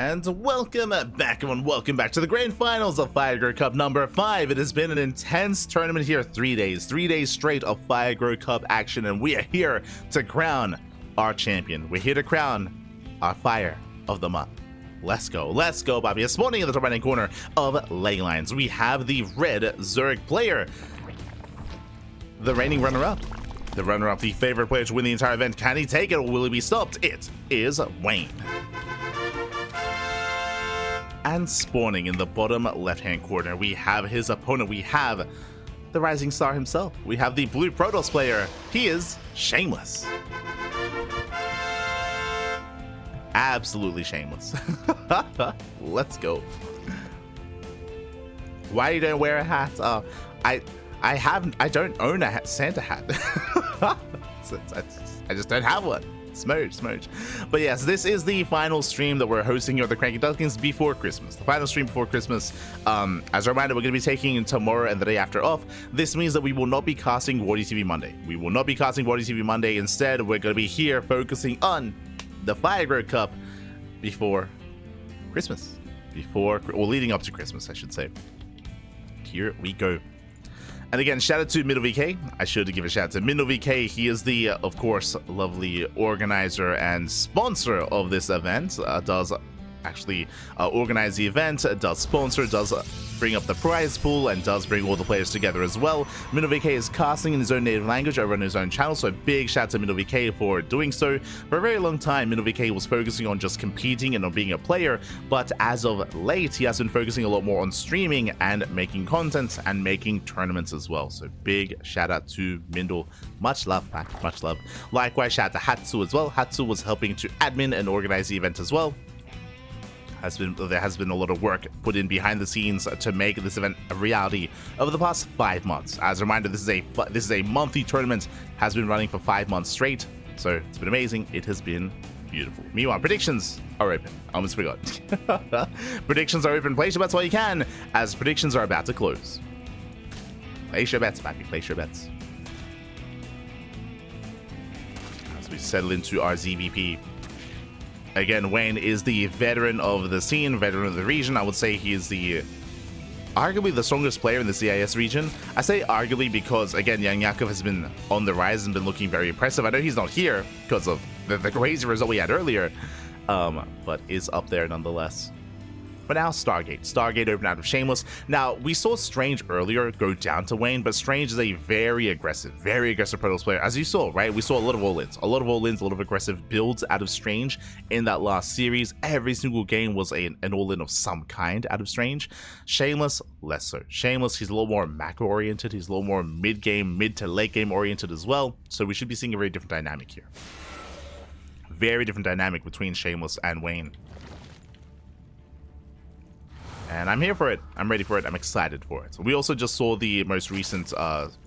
And welcome back, everyone. Welcome back to the grand finals of Fire Cup number 5. It has been an intense tournament here, 3 days straight of Fire Cup action, and we are here to crown our champion. We're here to crown our Fire of the Month. Let's go, Bobby. This morning in the top right hand corner of Leylines, we have the red Zurich player, the reigning runner-up. The runner-up, the favorite player to win the entire event. Can he take it or will he be stopped? It is Wayne. And spawning in the bottom left-hand corner, we have his opponent. We have the rising star himself. We have the blue Protoss player. He is Shameless. Absolutely shameless. Let's go. Why you don't wear a hat? I don't own a Santa hat. I just don't have one. Smooch. But yes, this is the final stream that we're hosting here at the CranKy Ducklings before Christmas. The final stream before Christmas. As a reminder, we're going to be taking tomorrow and the day after off. This means that we will not be casting Wardy TV Monday. Instead, we're going to be here focusing on the Fire Cup before Christmas. Leading up to Christmas, I should say. Here we go. And again, shout out to ZvP. I should give a shout out to ZvP. He is the, of course, lovely organizer and sponsor of this event. Does actually organize the event, does sponsor, does bring up the prize pool, and does bring all the players together as well. ZvP is casting in his own native language over on his own channel, so a big shout out to ZvP for doing so. For a very long time, ZvP was focusing on just competing and on being a player, but as of late, he has been focusing a lot more on streaming and making content and making tournaments as well. So big shout out to Mindle. Much love, Pack. Much love. Likewise, shout out to Hatsu as well. Hatsu was helping to admin and organize the event as well. There has been a lot of work put in behind the scenes to make this event a reality over the past 5 months. As a reminder, this is a monthly tournament, has been running for 5 months straight, so it's been amazing. It has been beautiful. Meanwhile, predictions are open. I almost forgot. Predictions are open. Place your bets while you can, as predictions are about to close. Place your bets, Pappy. Place your bets. As we settle into our ZvP. Again, Wayne is the veteran of the scene, veteran of the region. I would say he is arguably the strongest player in the CIS region. I say arguably because, again, Young Yakov has been on the rise and been looking very impressive. I know he's not here because of the crazy result we had earlier, but is up there nonetheless. But now Stargate open out of Shameless. Now, we saw Strange earlier go down to Wayne, but Strange is a very aggressive Protoss player. As you saw, right? We saw a lot of all-ins, a lot of aggressive builds out of Strange in that last series. Every single game was an all-in of some kind out of Strange. Shameless, less so. Shameless, he's a little more macro-oriented. He's a little more mid-game, mid to late game oriented as well. So we should be seeing a very different dynamic here. Very different dynamic between Shameless and Wayne. And I'm here for it. I'm ready for it. I'm excited for it. We also just saw the most recent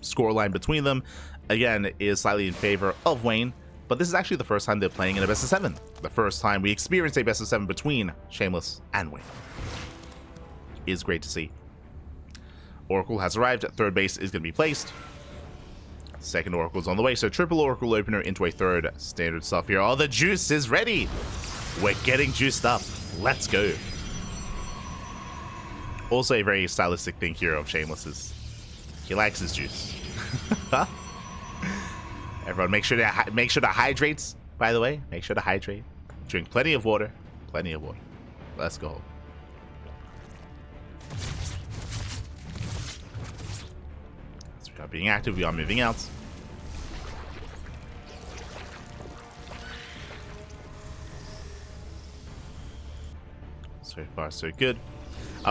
scoreline between them. Again, is slightly in favor of Wayne, but this is actually the first time they're playing in a best of 7. The first time we experienced a best of 7 between Shameless and Wayne. Is great to see. Oracle has arrived. Third base is going to be placed. Second Oracle is on the way. So triple Oracle opener into a third standard stuff here. Oh, the juice is ready. We're getting juiced up. Let's go. Also a very stylistic thing here of Shameless is he likes his juice. Everyone, make sure to hydrate. By the way, make sure to hydrate. Drink plenty of water. Let's go. So we are being active. We are moving out. So far, so good.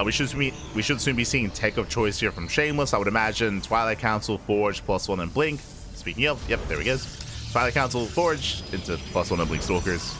We should soon be seeing tech of choice here from Shameless. I would imagine Twilight Council, Forge, +1, and Blink. Speaking of, yep, there he goes. Twilight Council, Forge into +1 and Blink Stalkers.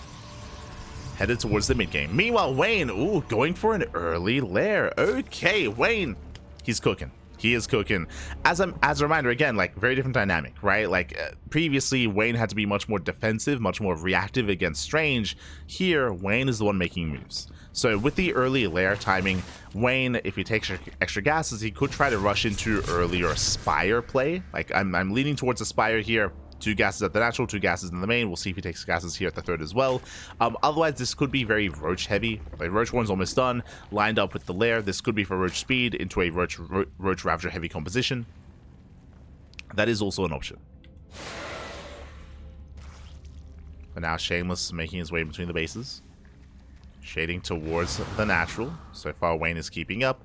Headed towards the mid game. Meanwhile, Wayne, ooh, going for an early lair. Okay, Wayne, he's cooking. He is cooking. As a reminder, again, like very different dynamic, right? Like previously, Wayne had to be much more defensive, much more reactive against Strange. Here, Wayne is the one making moves. So with the early lair timing, Wayne, if he takes extra gases, he could try to rush into earlier Spire play. Like I'm leaning towards a Spire here. 2 gases at the natural, 2 gases in the main. We'll see if he takes gases here at the third as well. Otherwise, this could be very Roach heavy. Like, Roach 1's almost done, lined up with the lair. This could be for Roach speed into a Roach Ravager heavy composition. That is also an option. But now Shameless making his way between the bases. Shading towards the natural. So far, Wayne is keeping up.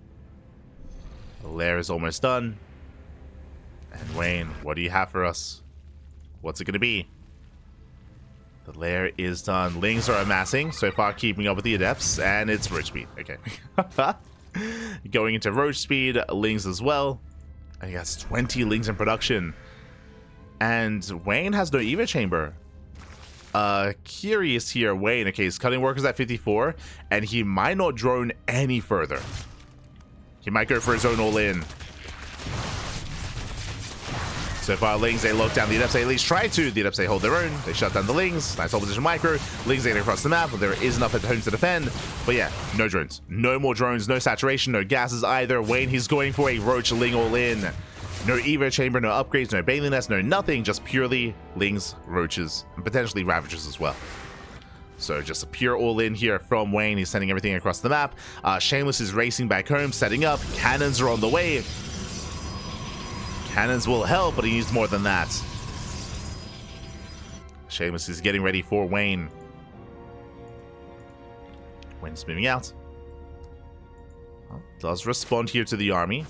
The lair is almost done. And Wayne, what do you have for us? What's it going to be? The lair is done. Lings are amassing. So far, keeping up with the Adepts. And it's Roach speed. Okay. Going into Roach speed. Lings as well. And he has 20 Lings in production. And Wayne has no Evo Chamber. Curious here, Wayne. Okay, he's cutting workers at 54. And he might not drone any further. He might go for his own all-in. So far, Lings, they lock down the Adepts. They at least try to. The Adepts, they hold their own. They shut down the Lings. Nice opposition micro. Lings, they get across the map. There is enough at home to defend. But yeah, no drones. No more drones. No saturation. No gases either. Wayne, he's going for a Roach Ling all-in. No Evo Chamber. No upgrades. No Bathing Nest. No nothing. Just purely Lings, Roaches, and potentially Ravagers as well. So just a pure all-in here from Wayne. He's sending everything across the map. Shameless is racing back home, setting up. Cannons are on the way. Cannons will help, but he needs more than that. Shameless is getting ready for Wayne. Wayne's moving out. Well, does respond here to the army.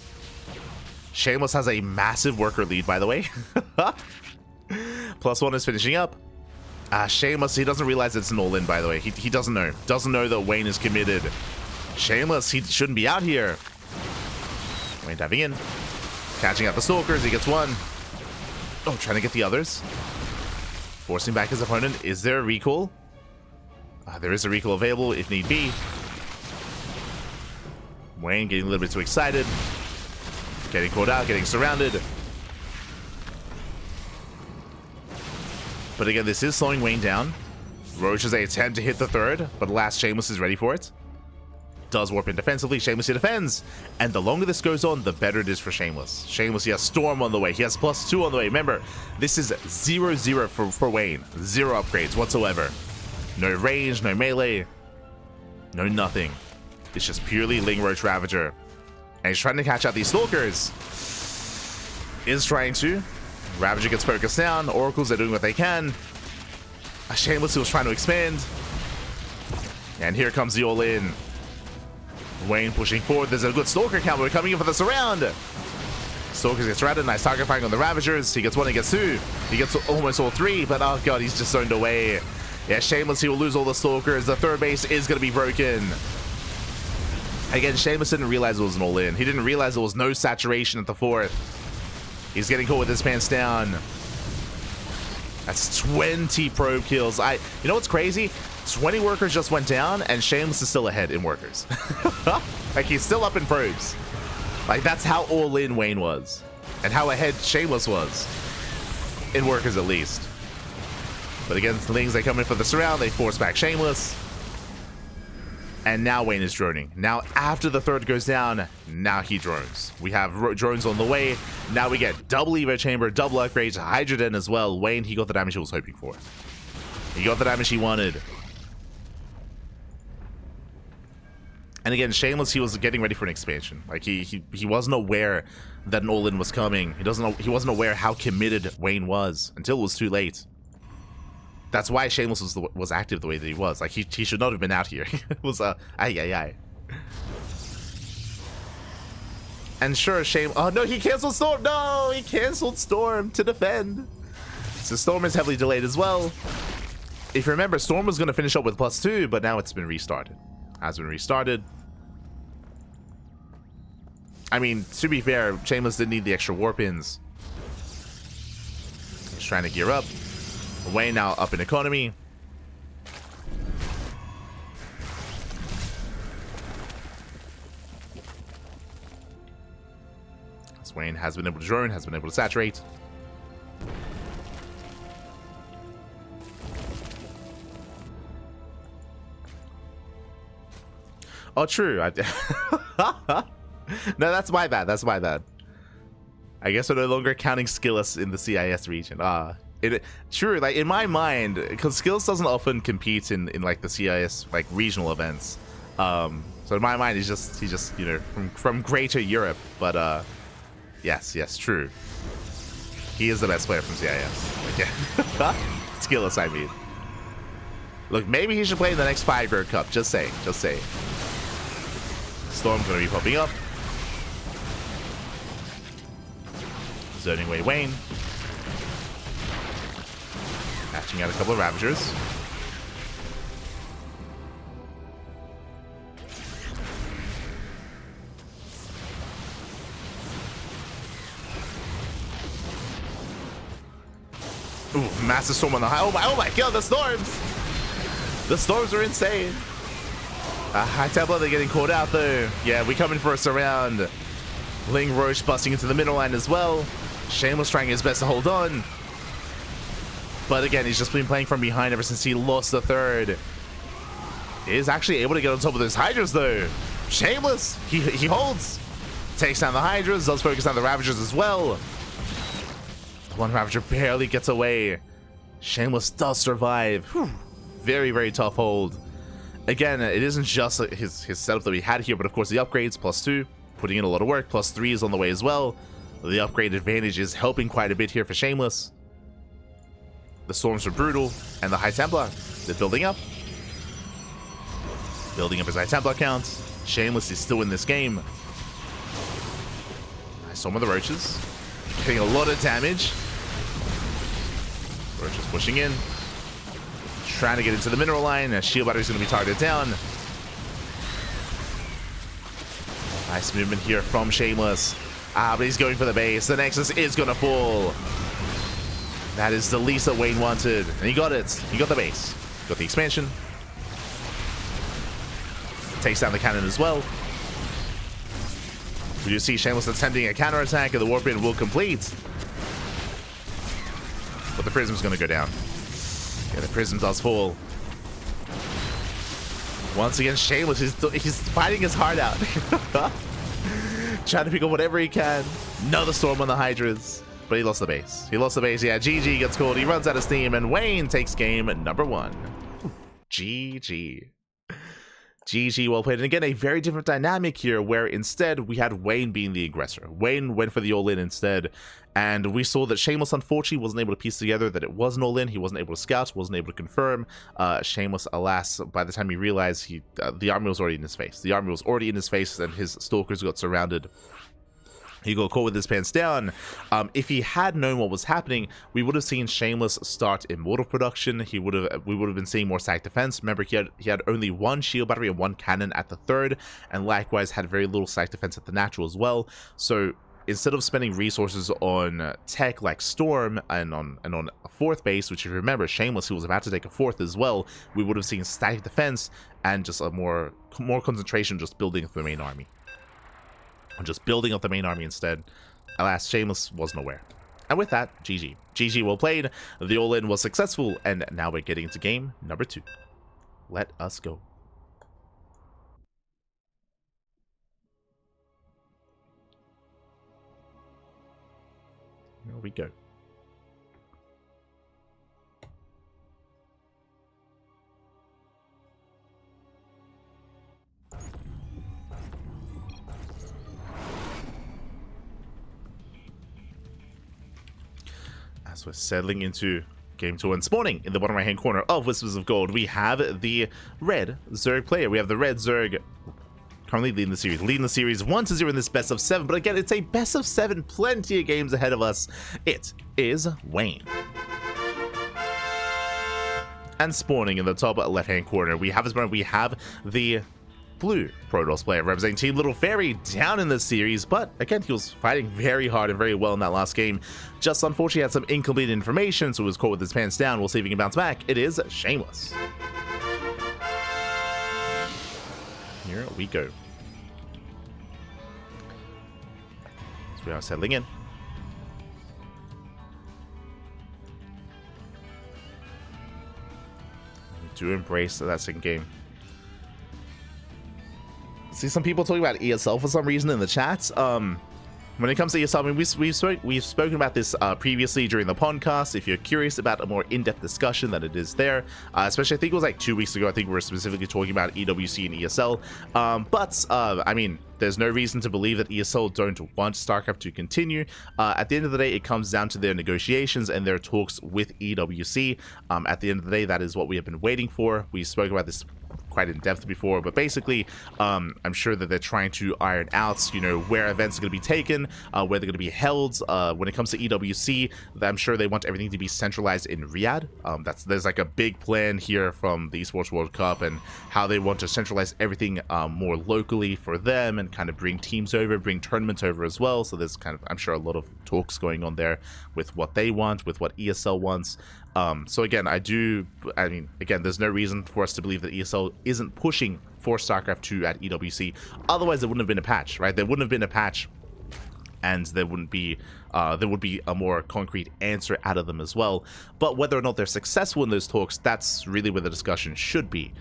Shameless has a massive worker lead, by the way. +1 is finishing up. Shameless, he doesn't realize it's an all-in, by the way. He doesn't know. Doesn't know that Wayne is committed. Shameless, he shouldn't be out here. Wayne diving in. Catching out the Stalkers, he gets one. Oh, trying to get the others. Forcing back his opponent. Is there a recall? There is a recall available if need be. Wayne getting a little bit too excited. Getting caught out, getting surrounded. But again, this is slowing Wayne down. Roach has a attempt to hit the third, but last Shameless is ready for it. Does warp in defensively. Shameless, he defends. And the longer this goes on, the better it is for Shameless. Shameless, he has Storm on the way. He has +2 on the way. Remember, this is 0-0 for Wayne. 0 upgrades whatsoever. No range, no melee, no nothing. It's just purely Ling Roach Ravager. And he's trying to catch out these Stalkers. Is trying to. Ravager gets focused down. Oracles are doing what they can. Shameless, who was trying to expand. And here comes the all-in. Wayne pushing forward. There's a good Stalker count. We're coming in for the surround. Stalkers gets surrounded. Nice target firing on the Ravagers. He gets 1, he gets 2. He gets almost all 3, but oh god, he's just zoned away. Yeah, Shameless, he will lose all the Stalkers. The third base is going to be broken. Again, Shameless didn't realize it was an all-in. He didn't realize there was no saturation at the fourth. He's getting caught with his pants down. That's 20 probe kills. You know what's crazy? 20 workers just went down, and Shameless is still ahead in workers. Like, he's still up in probes. Like, that's how all-in Wayne was. And how ahead Shameless was. In workers, at least. But against the Lings, they come in for the surround. They force back Shameless. And now Wayne is droning. Now, after the third goes down, now he drones. We have drones on the way. Now we get double Evo Chamber, double upgrades, Hydrogen as well. Wayne, he got the damage he was hoping for. He got the damage he wanted. And again, Shameless, he was getting ready for an expansion. Like, he wasn't aware that an all-in was coming. He wasn't aware how committed Wayne was until it was too late. That's why Shameless was active the way that he was. Like, he should not have been out here. It was ay. And sure, oh no, he canceled Storm. No, he canceled Storm to defend. So Storm is heavily delayed as well. If you remember, Storm was going to finish up with +2, but now it's been restarted. Has been restarted. I mean, to be fair, Shameless didn't need the extra warp-ins. He's trying to gear up. Wayne now up in economy. As Wayne has been able to drone, has been able to saturate. Oh, true. No, that's my bad. That's my bad. I guess we're no longer counting skillets in the CIS region. True, like in my mind, because Skills doesn't often compete in like the CIS like regional events. So in my mind, he's just you know from Greater Europe. But yes, true. He is the best player from CIS. Like, yeah. Skillless, I mean. Look, maybe he should play in the next 5 World Cup. Just saying. Storm's gonna be popping up. Zoning away Wayne. Hatching out a couple of Ravagers. Ooh, massive storm on the high. Oh my god, the storms! The storms are insane. High Templar, they're getting caught out though. Yeah, we coming for a surround. Ling Roche busting into the middle line as well. Shameless trying his best to hold on. But again, he's just been playing from behind ever since he lost the third. He is actually able to get on top of those Hydras though. Shameless, he holds. Takes down the Hydras, does focus on the Ravagers as well. The one Ravager barely gets away. Shameless does survive. Whew. Very, very tough hold. Again, it isn't just his setup that we had here, but of course the upgrades, +2, putting in a lot of work, +3 is on the way as well. The upgrade advantage is helping quite a bit here for Shameless. The storms are brutal, and the High Templar, they're building up. Building up his High Templar count. Shameless is still in this game. Nice storm of the Roaches. Getting a lot of damage. Roaches pushing in. Trying to get into the mineral line. Shield battery is going to be targeted down. Nice movement here from Shameless. But he's going for the base. The Nexus is going to fall. That is the least that Wayne wanted. And he got it. He got the base. Got the expansion. Takes down the cannon as well. We do see Shameless attempting a counterattack, and the Warpin will complete. But the Prism's going to go down. Yeah, the Prism does fall. Once again, Shameless, he's fighting his heart out. Trying to pick up whatever he can. Another storm on the Hydras. But he lost the base. Yeah, GG gets called. He runs out of steam, and Wayne takes game number 1. GG. GG, well played. And again, a very different dynamic here, where instead we had Wayne being the aggressor. Wayne went for the all-in instead, and we saw that Shameless unfortunately wasn't able to piece together that it was an all-in. He wasn't able to scout, wasn't able to confirm. Shameless, alas, by the time he realized, the army was already in his face. The army was already in his face, and his stalkers got surrounded. He got caught with his pants down. If he had known what was happening, we would have seen Shameless start Immortal production. We would have been seeing more stack defense. Remember, he had only 1 shield battery and 1 cannon at the 3rd, and likewise had very little stack defense at the natural as well. So instead of spending resources on tech like Storm and on a 4th base, which if you remember, Shameless, who was about to take a 4th as well, we would have seen static defense and just a more concentration just building up the main army. Just building up the main army instead. Alas, Shameless wasn't aware. And with that, GG. GG, well played. The all-in was successful, and now we're getting into game number 2. Let us go. Here we go. As we're settling into game 2 and spawning in the bottom right hand corner of Whispers of Gold, we have the red Zerg player. We have the red Zerg currently leading the series 1-0 in this best of 7. But again, it's a best of 7, plenty of games ahead of us. It is Wayne. And spawning in the top left hand corner, we have the blue Protoss player representing Team Little Fairy down in this series, but again, he was fighting very hard and very well in that last game. Just unfortunately had some incomplete information, so he was caught with his pants down. We'll see if he can bounce back. It is Shameless. Here we go. So we are settling in. We do embrace that second game. See some people talking about ESL for some reason in the chats. when it comes to ESL, I mean, we've spoken about this previously during the podcast. If you're curious about a more in-depth discussion, that it is there. Especially, I think it was like 2 weeks ago. I think we were specifically talking about EWC and ESL. I mean, there's no reason to believe that ESL don't want StarCraft to continue. At the end of the day, it comes down to their negotiations and their talks with EWC. At the end of the day, that is what we have been waiting for. We spoke about this quite in depth before, but basically I'm sure that they're trying to iron out, you know, where events are going to be taken, where they're going to be held. When it comes to EWC, I'm sure they want everything to be centralized in Riyadh. There's like a big plan here from the Esports World Cup and how they want to centralize everything more locally for them and kind of bring teams over, bring tournaments over as well. So there's kind of, I'm sure, a lot of talks going on there with what they want, with what ESL wants. So again, again, there's no reason for us to believe that ESL isn't pushing for StarCraft 2 at EWC. Otherwise, there wouldn't have been a patch, right? There wouldn't have been a patch, and there would be a more concrete answer out of them as well. But whether or not they're successful in those talks, that's really where the discussion should be,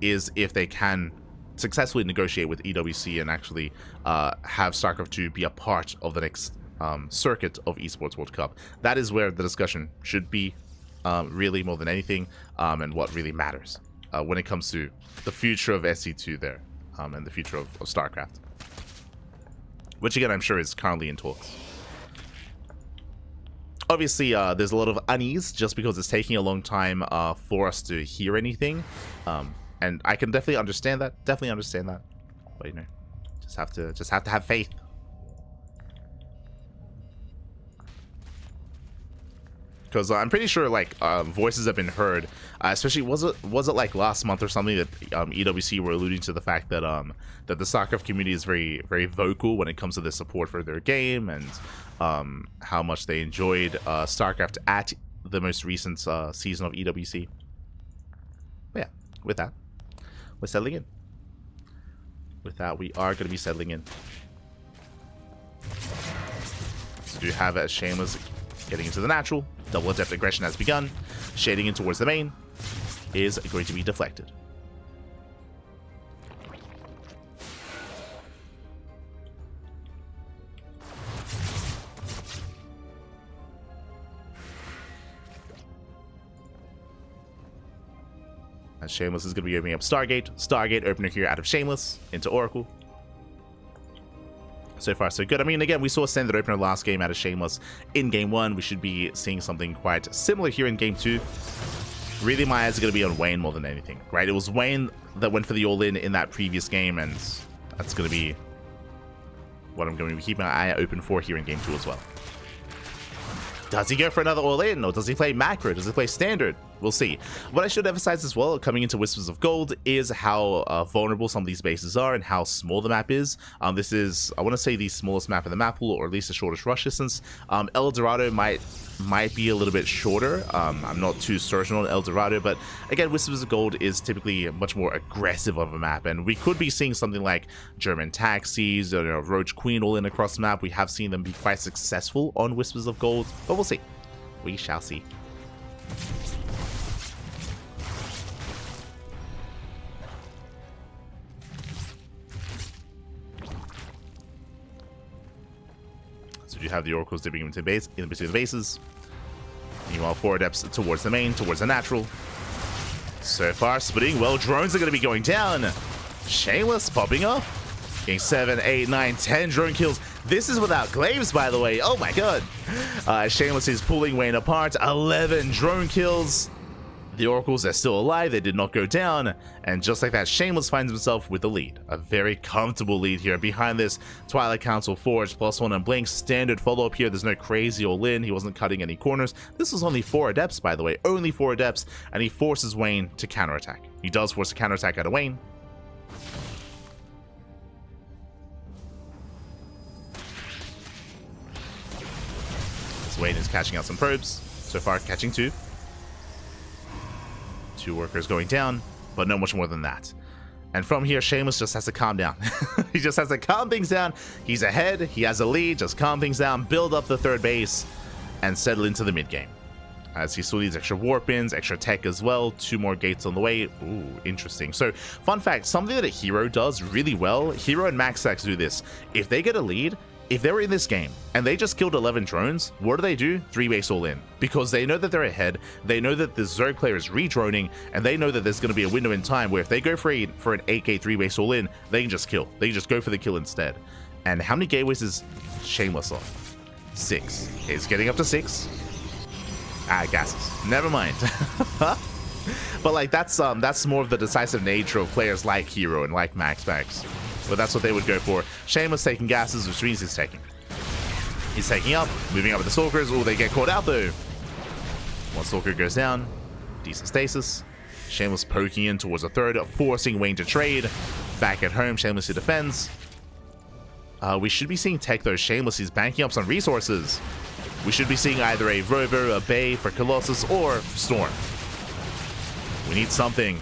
is if they can successfully negotiate with EWC and actually have StarCraft 2 be a part of the next circuit of Esports World Cup. That is where the discussion should be, really, more than anything, and what really matters when it comes to the future of SC2 there, and the future of StarCraft, which again I'm sure is currently in talks. Obviously, there's a lot of unease just because it's taking a long time for us to hear anything, and I can definitely understand that. But you know, just have to have faith. Because I'm pretty sure like voices have been heard, especially was it like last month or something that EWC were alluding to the fact that that the StarCraft community is very, very vocal when it comes to their support for their game, and how much they enjoyed StarCraft at the most recent season of EWC. But yeah, with that, we're settling in. With that, we are going to be settling in. So do have a Shameless getting into the natural. Double adept aggression has begun. Shading in towards the main is going to be deflected. And Shameless is going to be opening up Stargate. Stargate opener here out of Shameless into Oracle. So far, so good. I mean, again, we saw a standard opener last game out of Shameless in Game 1. We should be seeing something quite similar here in Game 2. Really, my eyes are going to be on Wayne more than anything, right? It was Wayne that went for the all-in in that previous game, and that's going to be what I'm going to be keeping my eye open for here in Game 2 as well. Does he go for another all-in, or does he play macro? Does he play standard? We'll see. What I should emphasize as well, coming into Whispers of Gold, is how vulnerable some of these bases are and how small the map is. This is, I want to say, the smallest map in the map pool, or at least the shortest rush distance. El Dorado might be a little bit shorter. I'm not too certain on El Dorado, but again, Whispers of Gold is typically much more aggressive of a map, and we could be seeing something like German Taxis or, you know, Roach Queen all in across the map. We have seen them be quite successful on Whispers of Gold, but we'll see. We shall see. So you have the Oracles dipping into base in between the bases. Meanwhile, 4 adepts towards the main, towards the natural. So far, splitting. Well, drones are going to be going down. Shameless popping up. Getting 7, 8, 9, 10 drone kills. This is without glaives, by the way. Oh my god. Shameless is pulling Wayne apart. 11 drone kills. The Oracles are still alive. They did not go down. And just like that, Shameless finds himself with the lead. A very comfortable lead here. Behind this, Twilight Council Forge, +1 and Blink. Standard follow-up here. There's no crazy all-in. He wasn't cutting any corners. This was only 4 adepts, by the way. Only 4 adepts. And he forces Wayne to counterattack. He does force a counterattack out of Wayne. Wayne is catching out some probes. So far, catching 2. 2 workers going down, but no much more than that. And from here, Shameless just has to calm down. He just has to calm things down. He's ahead. He has a lead. Just calm things down, build up the 3rd base, and settle into the mid game. As he still needs extra warp ins, extra tech as well. 2 more gates on the way. Ooh, interesting. So, fun fact, something that a hero does really well, Hero and Maxax do this. If they get a lead, if they were in this game and they just killed 11 drones, what do? 3-base all in. Because they know that they're ahead, they know that the Zerg player is re-droning, and they know that there's going to be a window in time where if they go for an 8k 3-base all in, they can just kill. They can just go for the kill instead. And how many gateways is Shameless on? 6. It's getting up to 6. Ah, gases. Never mind. But like that's more of the decisive nature of players like Hero and like Max. But that's what they would go for. Shameless taking gases, which means he's taking up, moving up with the Stalkers. Oh, they get caught out though. One Stalker goes down. Decent stasis. Shameless poking in towards a third, forcing Wayne to trade. Back at home, Shameless who defends. We should be seeing tech though. Shameless is banking up some resources. We should be seeing either a Rover, a Bay for Colossus, or Storm. We need something.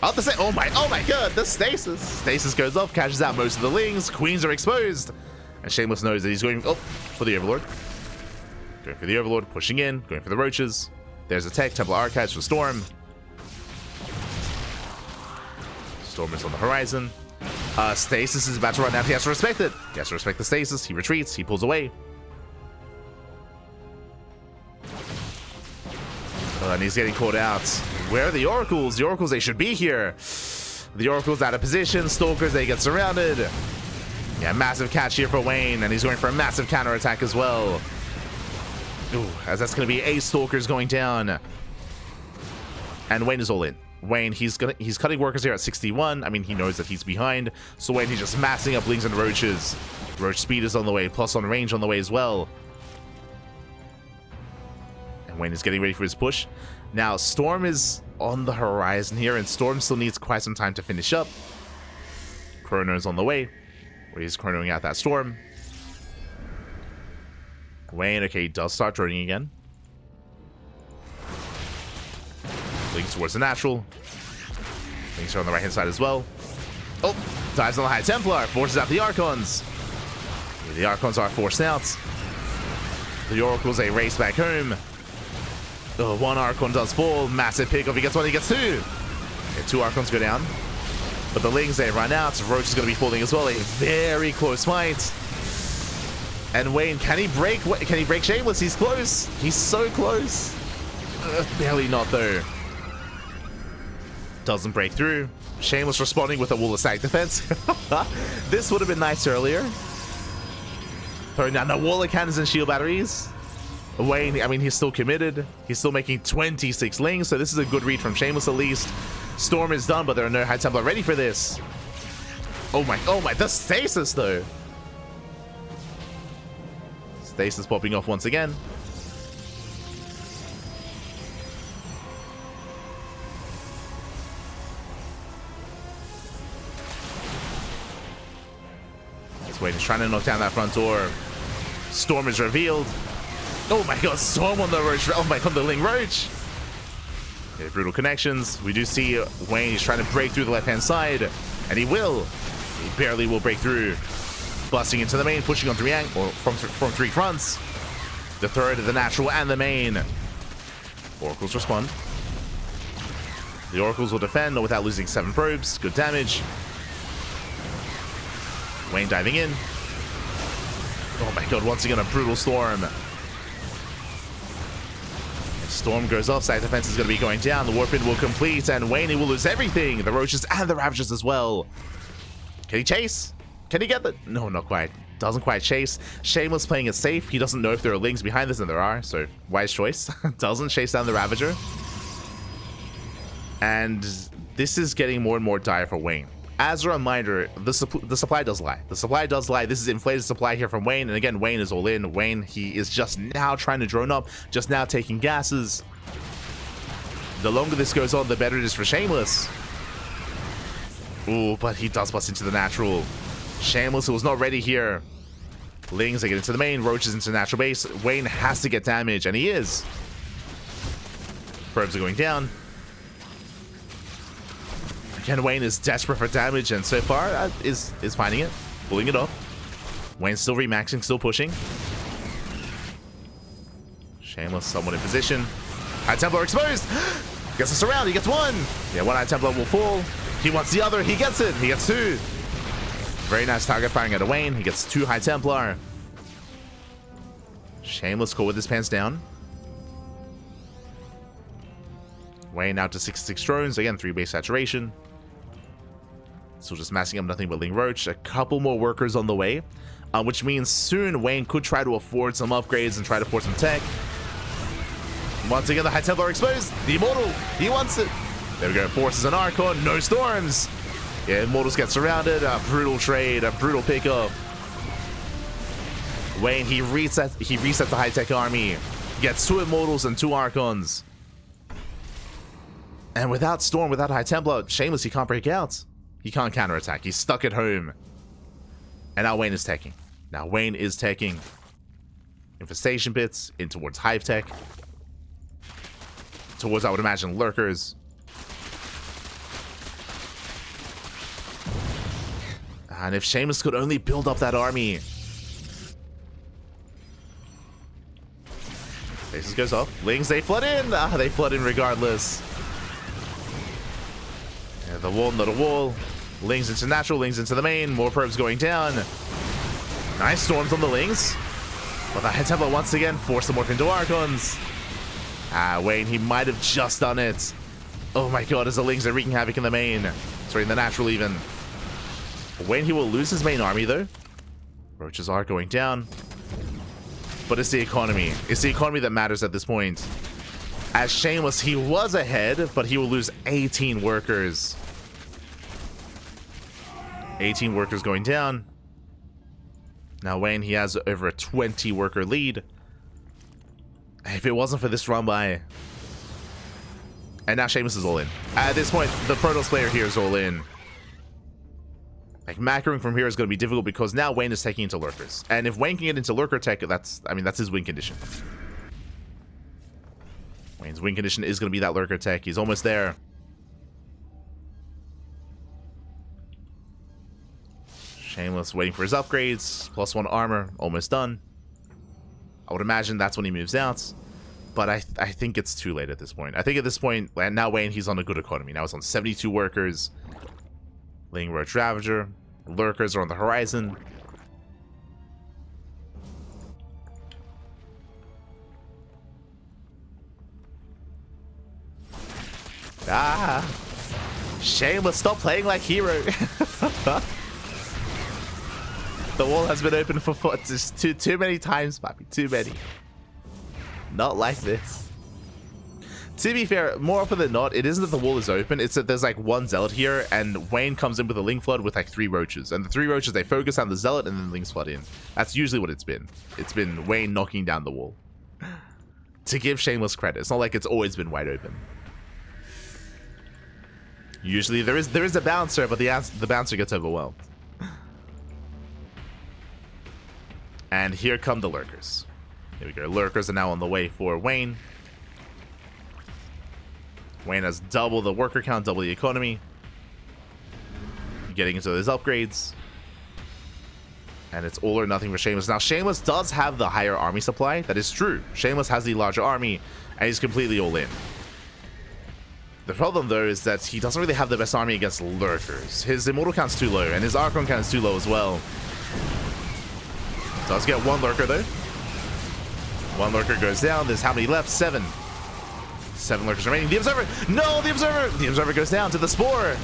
Oh my god, the stasis. Stasis goes off, catches out most of the Lings. Queens are exposed. And Shameless knows that he's going for the Overlord. Going for the Overlord, pushing in, going for the Roaches. There's a tech, Templar Archives for Storm. Storm is on the horizon. Stasis is about to run out. He has to respect it. He has to respect the stasis. He retreats. He pulls away. And he's getting caught out. Where are the Oracles? The Oracles, they should be here. The Oracles out of position. Stalkers, they get surrounded. Yeah, massive catch here for Wayne. And he's going for a massive counterattack as well. Ooh, as that's going to be 8 Stalkers going down. And Wayne is all in. Wayne, he's cutting workers here at 61. I mean, he knows that he's behind. So Wayne, he's just massing up Lings and Roaches. Roach speed is on the way, plus on range on the way as well. And Wayne is getting ready for his push. Now, Storm is on the horizon here, and Storm still needs quite some time to finish up. Chrono is on the way, where he's chronoing out that Storm. Wayne, okay, he does start droning again. Lings towards the natural. Lings are on the right-hand side as well. Oh, dives on the High Templar, forces out the Archons. The Archons are forced out. The Oracles, they race back home. Oh, one Archon does fall. Massive pick off. He gets one, he gets 2. Okay, 2 Archons go down. But the Lings, they run out. Roach is going to be falling as well. A very close fight. And Wayne, can he break Shameless? He's close. He's so close. Barely not though. Doesn't break through. Shameless responding with a wall of stack defense. This would have been nice earlier. Throwing down the wall of cannons and shield batteries. Wayne, I mean, he's still committed. He's still making 26 Lings, so this is a good read from Shameless at least. Storm is done, but there are no High Templar ready for this. Oh my, the stasis though. Stasis popping off once again. Wayne is trying to knock down that front door. Storm is revealed. Oh my god, Storm on the Roach. Oh my god, the Ling Roach. Okay, brutal connections. We do see Wayne is trying to break through the left-hand side. And he will. He barely will break through. Busting into the main, pushing on 3 angles, or from 3 fronts. The third, the natural, and the main. Oracles respond. The Oracles will defend without losing 7 probes. Good damage. Wayne diving in. Oh my god, once again a brutal Storm. Storm goes off, side defense is going to be going down. The Warpin will complete, and Wayne will lose everything. The Roaches and the Ravagers as well. Can he chase? Can he get the... No, not quite. Doesn't quite chase. Shameless playing it safe. He doesn't know if there are Lings behind this, and there are, so wise choice. Doesn't chase down the Ravager. And this is getting more and more dire for Wayne. As a reminder, the supply does lie. The supply does lie. This is inflated supply here from Wayne. And again, Wayne is all in. Wayne, he is just now trying to drone up. Just now taking gases. The longer this goes on, the better it is for Shameless. Ooh, but he does bust into the natural. Shameless, who was not ready here. Lings, they get into the main. Roaches into the natural base. Wayne has to get damage, and he is. Probes are going down. Again, Wayne is desperate for damage, and so far is finding it, pulling it off. Wayne's still remaxing, still pushing. Shameless, somewhat in position. High Templar exposed. Gets us around. He gets 1. Yeah, 1 High Templar will fall. He wants the other. He gets it. He gets 2. very nice target firing at a Wayne. He gets 2 High Templar. Shameless caught with his pants down. Wayne out to 66 drones. Again, 3 base saturation. So just massing up nothing but Ling Roach. A couple more workers on the way. Which means soon Wayne could try to afford some upgrades and try to force some tech. Once again, the High Templar exposed. The Immortal, he wants it. There we go, forces an Archon, no storms. Yeah, Immortals get surrounded. A brutal trade, a brutal pickup. Wayne, he resets the high-tech army. Gets 2 Immortals and 2 Archons. And without Storm, without High Templar, Shameless, he can't break out. He can't counterattack. He's stuck at home. And now Wayne is teching. Now Wayne is teching. Infestation Pits in towards Hive Tech. Towards, I would imagine, Lurkers. And if Shameless could only build up that army. Faces goes off. Lings, they flood in. They flood in regardless. Yeah, the wall, not a wall. Lings into natural, Lings into the main. More probes going down. Nice storms on the Lings. But the High Templar once again forced the morph into Archons. Wayne, he might have just done it. Oh my god, as the Lings are wreaking havoc in the main. Sorry, in the natural even. Wayne, he will lose his main army though. Roaches are going down. But it's the economy. It's the economy that matters at this point. As Shameless, he was ahead, but he will lose 18 workers. 18 workers going down. Now Wayne, he has over a 20 worker lead. If it wasn't for this run by... And now Shameless is all in. At this point, the Protoss player here is all in. Like, macroing from here is going to be difficult because now Wayne is taking into Lurkers. And if Wayne can get into Lurker tech, that's his win condition. Wayne's win condition is going to be that Lurker tech. He's almost there. Shameless waiting for his upgrades. +1 armor. Almost done. I would imagine that's when he moves out. But I think it's too late at this point. I think at this point, now Wayne, he's on a good economy. Now he's on 72 workers. Ling Roach Ravager. Lurkers are on the horizon. Shameless, stop playing like hero. The wall has been open for just too many times, Papi. Too many. Not like this. To be fair, more often than not, it isn't that the wall is open, it's that there's like 1 Zealot here, and Wayne comes in with a Ling Flood with like 3 Roaches. And the 3 Roaches, they focus on the Zealot, and then Lings flood in. That's usually what it's been. It's been Wayne knocking down the wall. To give Shameless credit, it's not like it's always been wide open. Usually there is a bouncer, but the bouncer gets overwhelmed. And here come the Lurkers. Here we go. Lurkers are now on the way for Wayne. Wayne has double the worker count, double the economy. Getting into those upgrades. And it's all or nothing for Shameless. Now, Shameless does have the higher army supply. That is true. Shameless has the larger army, and he's completely all in. The problem, though, is that he doesn't really have the best army against Lurkers. His Immortal count's too low, and his Archon count is too low as well. Does get 1 Lurker, though. 1 Lurker goes down. There's how many left? 7. 7 Lurkers remaining. The Observer! No, the Observer! The Observer goes down to the Spore.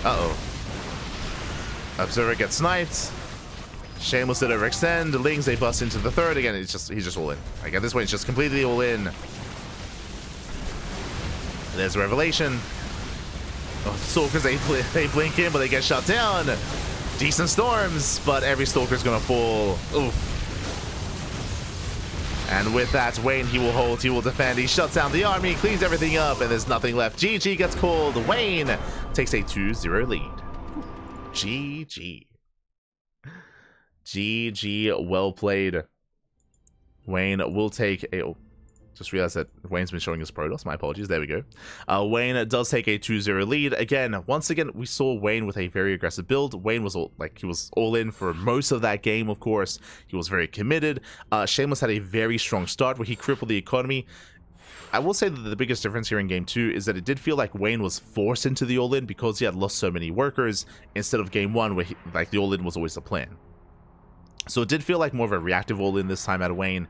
Uh-oh. Observer gets sniped. Shameless did overextend. The Lings, they bust into the 3rd. Again, he's just all in. Like, at this point, it's just completely all in. There's Revelation. Oh, Stalkers, they blink in, but they get shut down. Decent storms, but every Stalker's gonna fall. Oof. And with that, Wayne, he will hold, he will defend, he shuts down the army, cleans everything up, and there's nothing left. GG gets called. Wayne takes a 2-0 lead. GG. GG, well played. Wayne will take a... Oh, just realized that Wayne's been showing us Protoss. My apologies. There we go. Wayne does take a 2-0 lead. Again, once again, we saw Wayne with a very aggressive build. Wayne was he was all in for most of that game, of course. He was very committed. Shameless had a very strong start where he crippled the economy. I will say that the biggest difference here in game 2 is that it did feel like Wayne was forced into the all-in because he had lost so many workers, instead of game 1 where like the all-in was always the plan. So it did feel like more of a reactive all-in this time out of Wayne.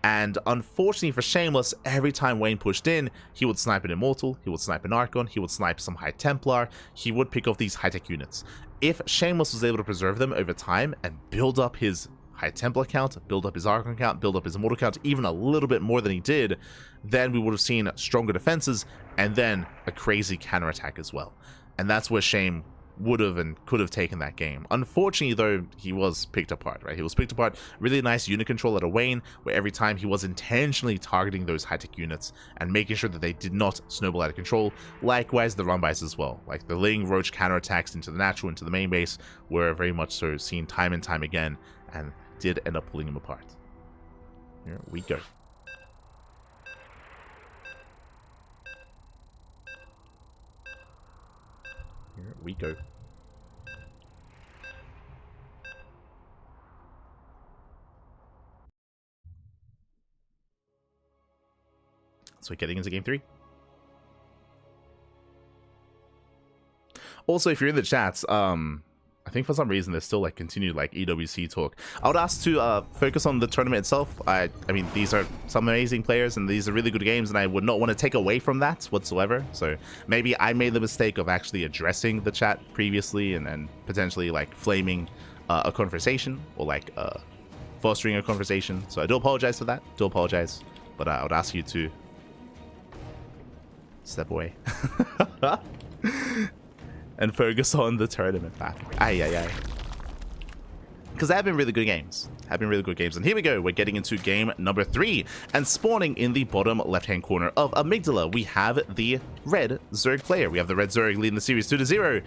And unfortunately for Shameless, every time Wayne pushed in, he would snipe an Immortal, he would snipe an Archon, he would snipe some High Templar, he would pick off these high-tech units. If Shameless was able to preserve them over time and build up his High Templar count, build up his Archon count, build up his Immortal count even a little bit more than he did, then we would have seen stronger defenses and then a crazy counterattack as well. And that's where Shame would have and could have taken that game. Unfortunately, though, he was picked apart, right? He was picked apart. Really nice unit control out of Wayne, where every time he was intentionally targeting those high-tech units and making sure that they did not snowball out of control. Likewise, the run-bys as well. Like the Ling Roach counterattacks into the natural, into the main base, were very much so seen time and time again, and did end up pulling him apart. Here we go. Here we go. So we're getting into game 3. Also, if you're in the chats, I think for some reason there's still like continued like EWC talk. I would ask to focus on the tournament itself. I mean, these are some amazing players and these are really good games, and I would not want to take away from that whatsoever. So maybe I made the mistake of actually addressing the chat previously and potentially like flaming a conversation or like fostering a conversation. So I do apologize for that. Do apologize, but I would ask you to step away and focus on the tournament battle. Because they have been really good games. And here we go. We're getting into game number 3. And spawning in the bottom left-hand corner of Amygdala, we have the red Zerg player. We have the red Zerg leading the series 2-0.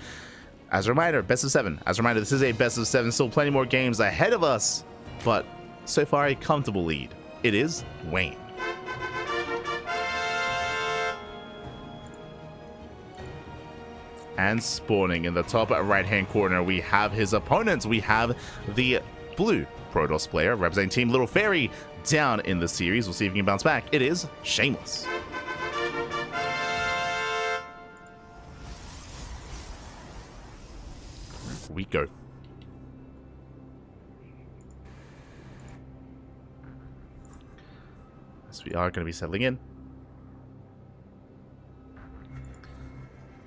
As a reminder, best of 7. As a reminder, this is a best of 7. Still plenty more games ahead of us. But so far, a comfortable lead. It is Wayne. And spawning in the top right-hand corner, we have his opponents. We have the blue Protoss player representing Team Little Fairy down in the series. We'll see if he can bounce back. It is Shameless. Here we go. So we are going to be settling in.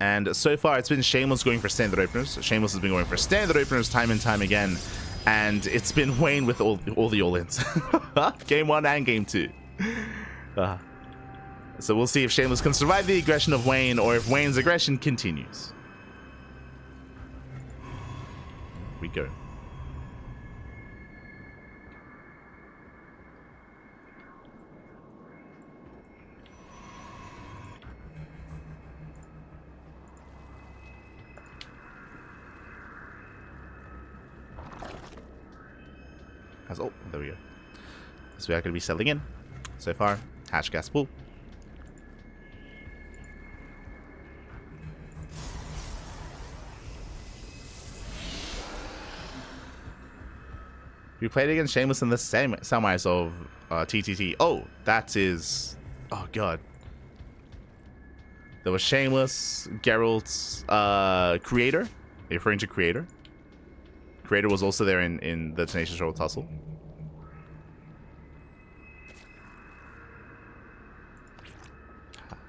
And so far, it's been Shameless going for standard openers. Shameless has been going for standard openers time and time again. And it's been Wayne with all the all-ins. Game 1 and Game 2. So we'll see if Shameless can survive the aggression of Wayne or if Wayne's aggression continues. Here we go. Oh, there we go. So we are going to be settling in. So far, hatch gas pool. We played against Shameless in the same semis of TTT. Oh, that is... Oh, God. There was Shameless, Geralt's Creator. Are you referring to Creator? Creator was also there in the Tenacious Roll Tussle.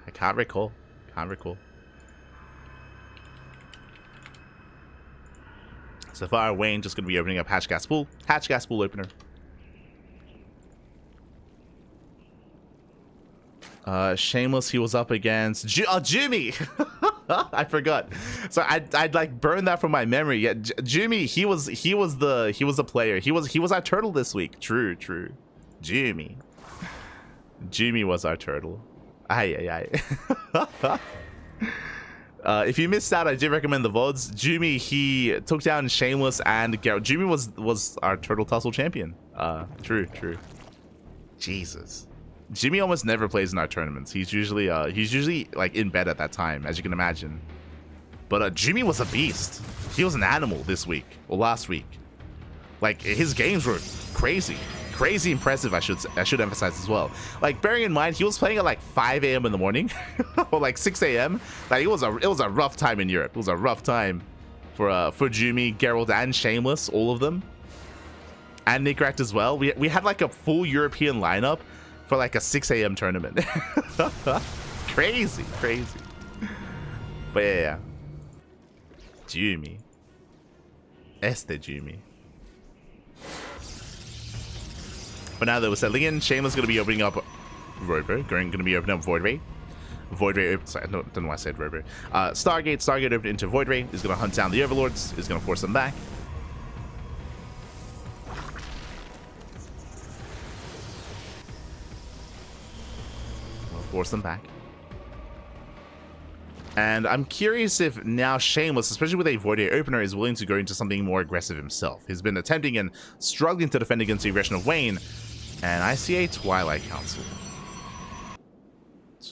I can't recall. So far, Wayne just going to be opening up Hatch Gas Pool. Hatch Gas Pool opener. Shameless, he was up against Jimmy. I forgot. So I'd like burn that from my memory. Yeah, Jimmy, he was the player. He was our turtle this week. True. Jimmy was our turtle. If you missed out, I did recommend the VODs. Jimmy, he took down Shameless and Garrett. Jimmy was our turtle tussle champion. True. Jesus. Jimmy almost never plays in our tournaments. He's usually like in bed at that time, as you can imagine. But Jimmy was a beast. He was an animal this week or last week. Like his games were crazy. crazy impressive, I should emphasize as well. Like, bearing in mind, he was playing at like 5 a.m. in the morning, or like 6 a.m. Like, it was a rough time in Europe. It was a rough time for Jumi, Geralt, and Shameless, all of them, and Nickrat as well. We had like a full European lineup for like a 6 a.m. tournament. Crazy. But yeah. Jumi. Jumi. But now that we're settling in, Shameless is going to be opening up Robo. Going to be opening up Void Ray. Void Ray, sorry, I don't know why I said Robo. Stargate open into Void Ray. Is going to hunt down the Overlords. Is going to force them back. Force them back. And I'm curious if now Shameless, especially with a Void Ray opener, is willing to go into something more aggressive himself. He's been attempting and struggling to defend against the aggression of Wayne. And I see a Twilight Council.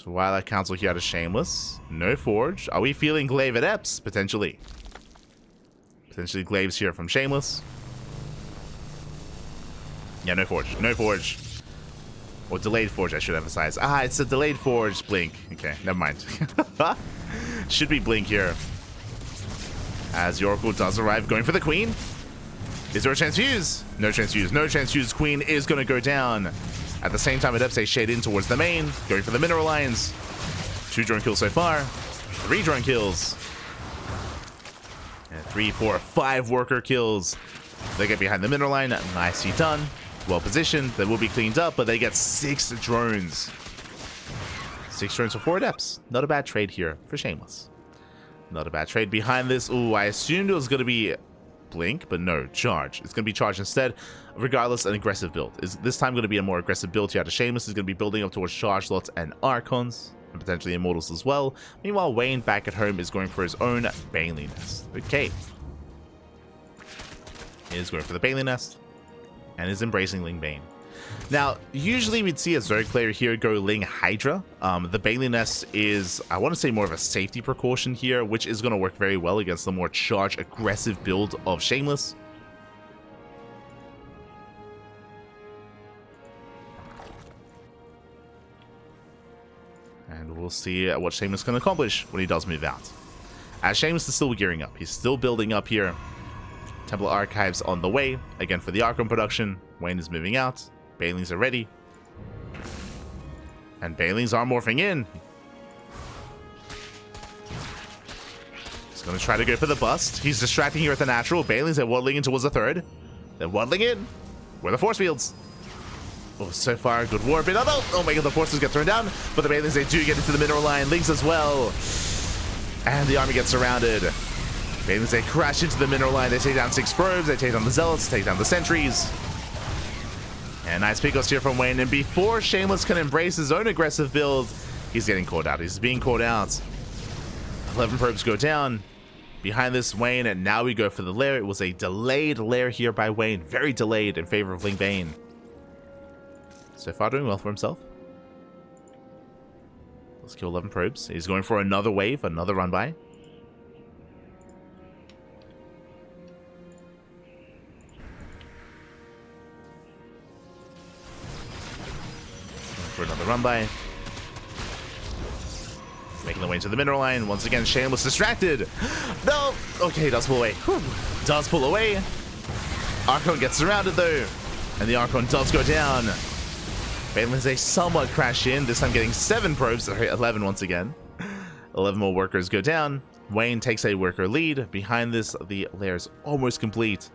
Twilight Council here to Shameless. No Forge. Are we feeling Glaive at Eps? Potentially. Potentially Glaives here from Shameless. Yeah, no Forge. No Forge. Or delayed Forge, I should emphasize. Ah, it's a delayed Forge. Blink. Okay, never mind. Should be Blink here. As the Oracle does arrive, going for the Queen. Is there a Transfuse? No Transfuse. No Transfuse. Queen is going to go down. At the same time, Adepts shade in towards the main. Going for the Mineral Lines. 2 drone kills so far. 3 drone kills. And 3, 4, 5 worker kills. They get behind the Mineral Line. Nicely done. Well positioned. They will be cleaned up, but they get 6 drones. 6 drones for 4 Adepts. Not a bad trade here for Shameless. Not a bad trade. Behind this, ooh, I assumed it was going to be Blink, but no, Charge. It's going to be Charge instead. Regardless, an aggressive build. Is this time going to be a more aggressive build here to Shameless? Is going to be building up towards Charge slots and Archons, and potentially Immortals as well. Meanwhile, Wayne back at home is going for his own Bailey Nest. Okay. He is going for the Bailey Nest. And is embracing Ling Bane. Now, usually we'd see a Zerg player here go Ling Hydra. The Bailey Nest is, I want to say, more of a safety precaution here, which is going to work very well against the more charge aggressive build of Shameless. And we'll see what Shameless can accomplish when he does move out. As Shameless is still gearing up. He's still building up here. Temple Archives on the way. Again for the Archon production. Wayne is moving out. Bailings are ready. And Bailings are morphing in. He's going to try to go for the bust. He's distracting here at the natural. Bailings are waddling in towards the third. They're waddling in. Where are the force fields? Oh, so far, good war bit. Oh my god, the forces get thrown down. But the Bailings, they do get into the mineral line. Lings as well. And the army gets surrounded. Bailings, they crash into the mineral line. They take down 6 probes. They take down the zealots. Take down the sentries. And nice pickups here from Wayne. And before Shameless can embrace his own aggressive build, he's getting caught out. He's being caught out. 11 probes go down. Behind this, Wayne, and now we go for the lair. It was a delayed lair here by Wayne. Very delayed in favor of Ling Bane. So far, doing well for himself. Let's kill 11 probes. He's going for another wave, another run by. For another run by. Making the way into the mineral line. Once again, Shameless distracted. No! Okay, does pull away. Whew. Does pull away. Archon gets surrounded though. And the Archon does go down. Banelin's a somewhat crash in. This time getting 7 probes. 11 once again. 11 more workers go down. Wayne takes a worker lead. Behind this, the lair is almost complete.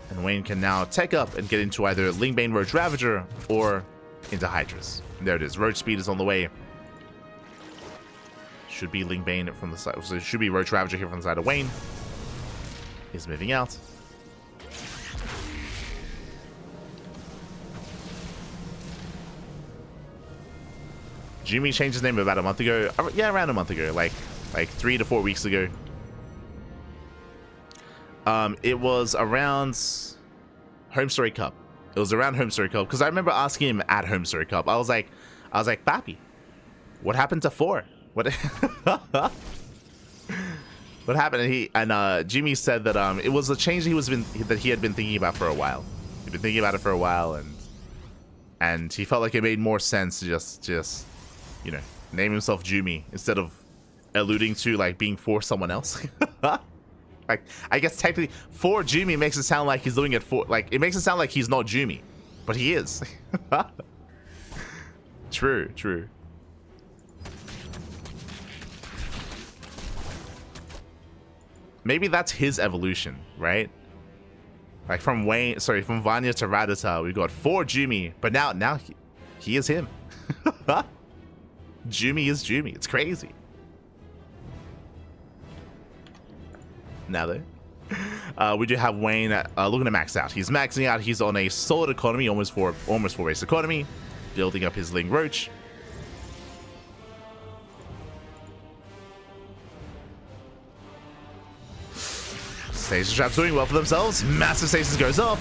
And Wayne can now tech up and get into either Lingbane Roach Ravager or into Hydras. And there it is. Roach speed is on the way. Should be Lingbane from the side. So it should be Roach Ravager here from the side of Wayne. He's moving out. Jimmy changed his name about a month ago. Yeah, around a month ago. Like 3 to 4 weeks ago. It was around Home Story Cup. It was around Home Story Cup because I remember asking him at Home Story Cup. I was like, Papi, what happened to 4? What? What happened? Jimmy said that it was a change that he had been thinking about for a while. He'd been thinking about it for a while, and he felt like it made more sense to just you know, name himself Jumi instead of alluding to like being for someone else. Like, I guess technically for Jumi makes it sound like he's doing it for, like, it makes it sound like he's not Jumi, but he is. True, true. Maybe that's his evolution, right? Like from Vanya to Rattata, we got for Jumi, but now he is him. Jumi is Jumi. It's crazy. Now though, we do have Wayne looking to max out. He's maxing out. He's on a solid economy, almost four race economy, building up his Ling Roach. Stasis Trap's doing well for themselves. Massive Stasis goes up.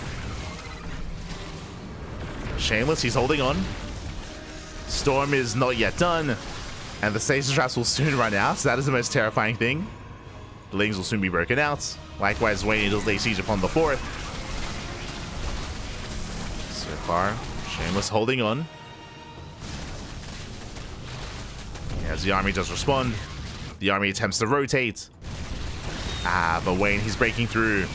Shameless, he's holding on. Storm is not yet done, and the Stasis Traps will soon run out. So that is the most terrifying thing. The Lings will soon be broken out. Likewise, Wayne does lay siege upon the fourth. So far, Shameless holding on. As the army does respond, the army attempts to rotate. But Wayne, he's breaking through.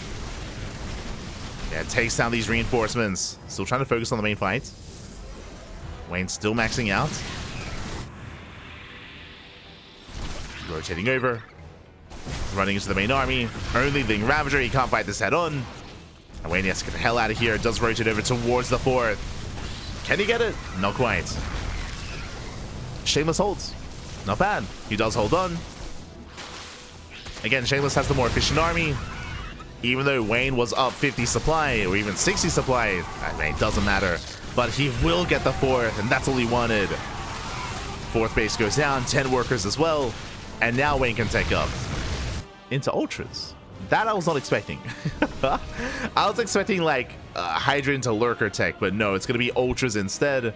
Yeah, takes down these reinforcements. Still trying to focus on the main fight. Wayne still maxing out. Rotating over. Running into the main army. Only Ling Ravager, he can't fight this head on. And Wayne has to get the hell out of here. Does rotate over towards the fourth. Can he get it? Not quite. Shameless holds. Not bad. He does hold on. Again, Shameless has the more efficient army. Even though Wayne was up 50 supply, or even 60 supply, I mean, it doesn't matter. But he will get the fourth, and that's all he wanted. Fourth base goes down, 10 workers as well. And now Wayne can take up into Ultras. That I was not expecting. I was expecting like Hydra into Lurker tech, but no, it's going to be Ultras instead.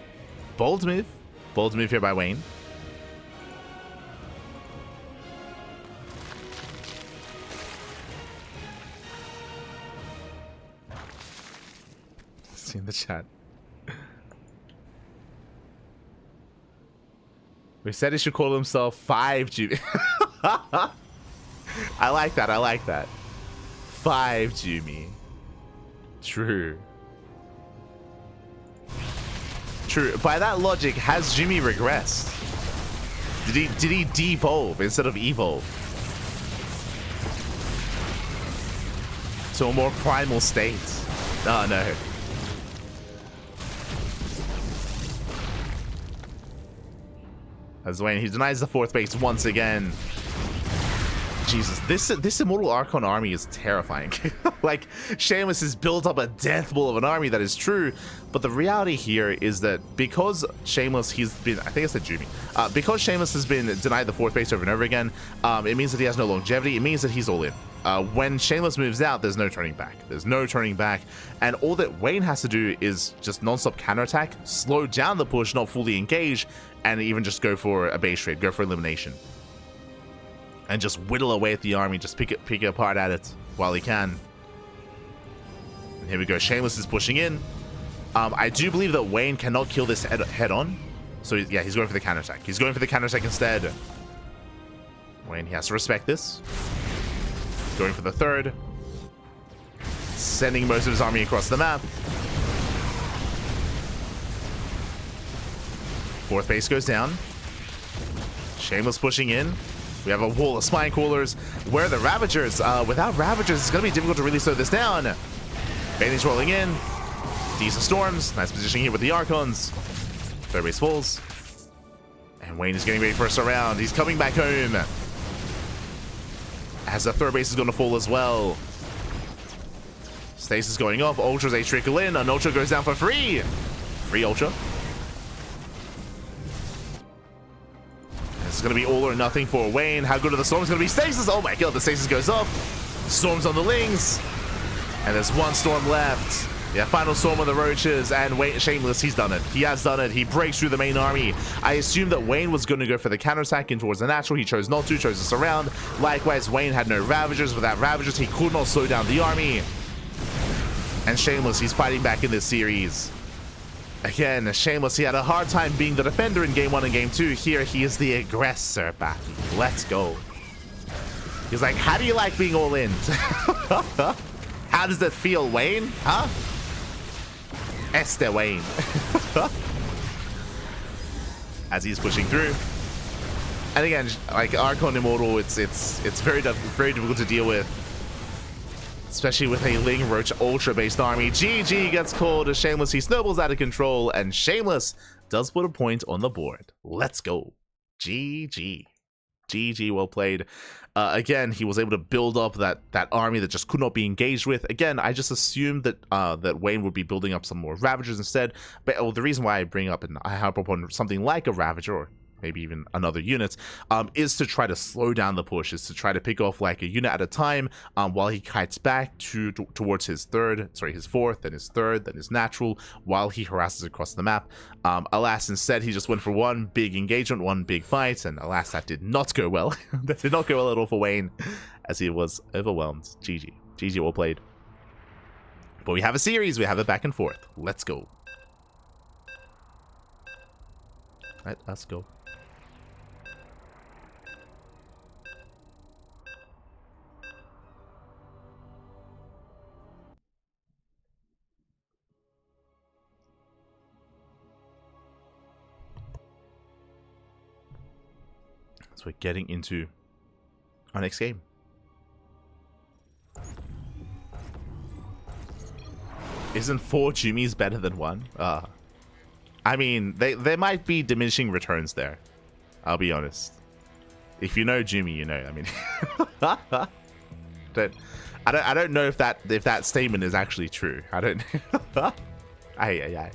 Bold move. Bold move here by Wayne. See in the chat. We said he should call himself 5G. I like that. I like that. 5 Jumi. True. True. By that logic, has Jumi regressed? Did he devolve instead of evolve? To a more primal state? Oh no. As Wayne, he denies the fourth base once again. Jesus, this Immortal Archon army is terrifying. Like, Shameless has built up a death bull of an army, that is true. But the reality here is that because Shameless, he's been, I think I said Jumi. Because Shameless has been denied the fourth base over and over again, it means that he has no longevity. It means that he's all in. When Shameless moves out, there's no turning back. There's no turning back. And all that Wayne has to do is just non-stop counterattack, slow down the push, not fully engage, and even just go for a base trade, go for elimination. And just whittle away at the army, just pick it apart at it while he can. And here we go, Shameless is pushing in. I do believe that Wayne cannot kill this head on. So yeah, he's going for the counterattack. He's going for the counterattack instead. Wayne, he has to respect this. Going for the third. Sending most of his army across the map. Fourth base goes down. Shameless pushing in. We have a wall of spine coolers. Where are the Ravagers? Without Ravagers, it's going to be difficult to really slow this down. Bailey's rolling in. Decent Storms. Nice positioning here with the Archons. Third base falls. And Wayne is getting ready for a surround. He's coming back home. As the third base is going to fall as well. Stasis going off. Ultras, a trickle in. An Ultra goes down for free. Free Ultra. It's going to be all or nothing for Wayne. How good are the Storms going to be? Stasis! Oh my god, the Stasis goes up. Storms on the Lings. And there's one Storm left. Yeah, final storm of the roaches, and Wayne, Shameless, he's done it. He has done it. He breaks through the main army. I assumed that Wayne was going to go for the counterattack in towards the natural. He chose not to, chose to surround. Likewise, Wayne had no Ravagers. Without Ravagers, he could not slow down the army. And Shameless, he's fighting back in this series. Again, Shameless, he had a hard time being the defender in Game 1 and Game 2. Here, he is the aggressor back. Let's go. He's like, how do you like being all in? How does that feel, Wayne? Huh? Este Wayne. As he's pushing through. And again, like Archon Immortal, it's very difficult to deal with. Especially with a Ling Roach Ultra based army. GG gets called as Shameless. He snowballs out of control, and Shameless does put a point on the board. Let's go. GG. GG, well played. Again, he was able to build up that army that just could not be engaged with. Again, I just assumed that that Wayne would be building up some more Ravagers instead. But the reason why I bring up and I harp upon something like a Ravager, or maybe even another unit, is to try to slow down the push, is to try to pick off like a unit at a time while he kites back towards his fourth, then his third, then his natural, while he harasses across the map. Alas, instead, he just went for one big engagement, one big fight, and alas, that did not go well. That did not go well at all for Wayne, as he was overwhelmed. GG. GG, well played. But we have a series, we have it back and forth. Let's go. Let us go. So we're getting into our next game. Isn't 4 Jumis better than 1? I mean, there might be diminishing returns there. I'll be honest. If you know Jimmy, you know. I mean, I don't know if that statement is actually true. I don't. Aye.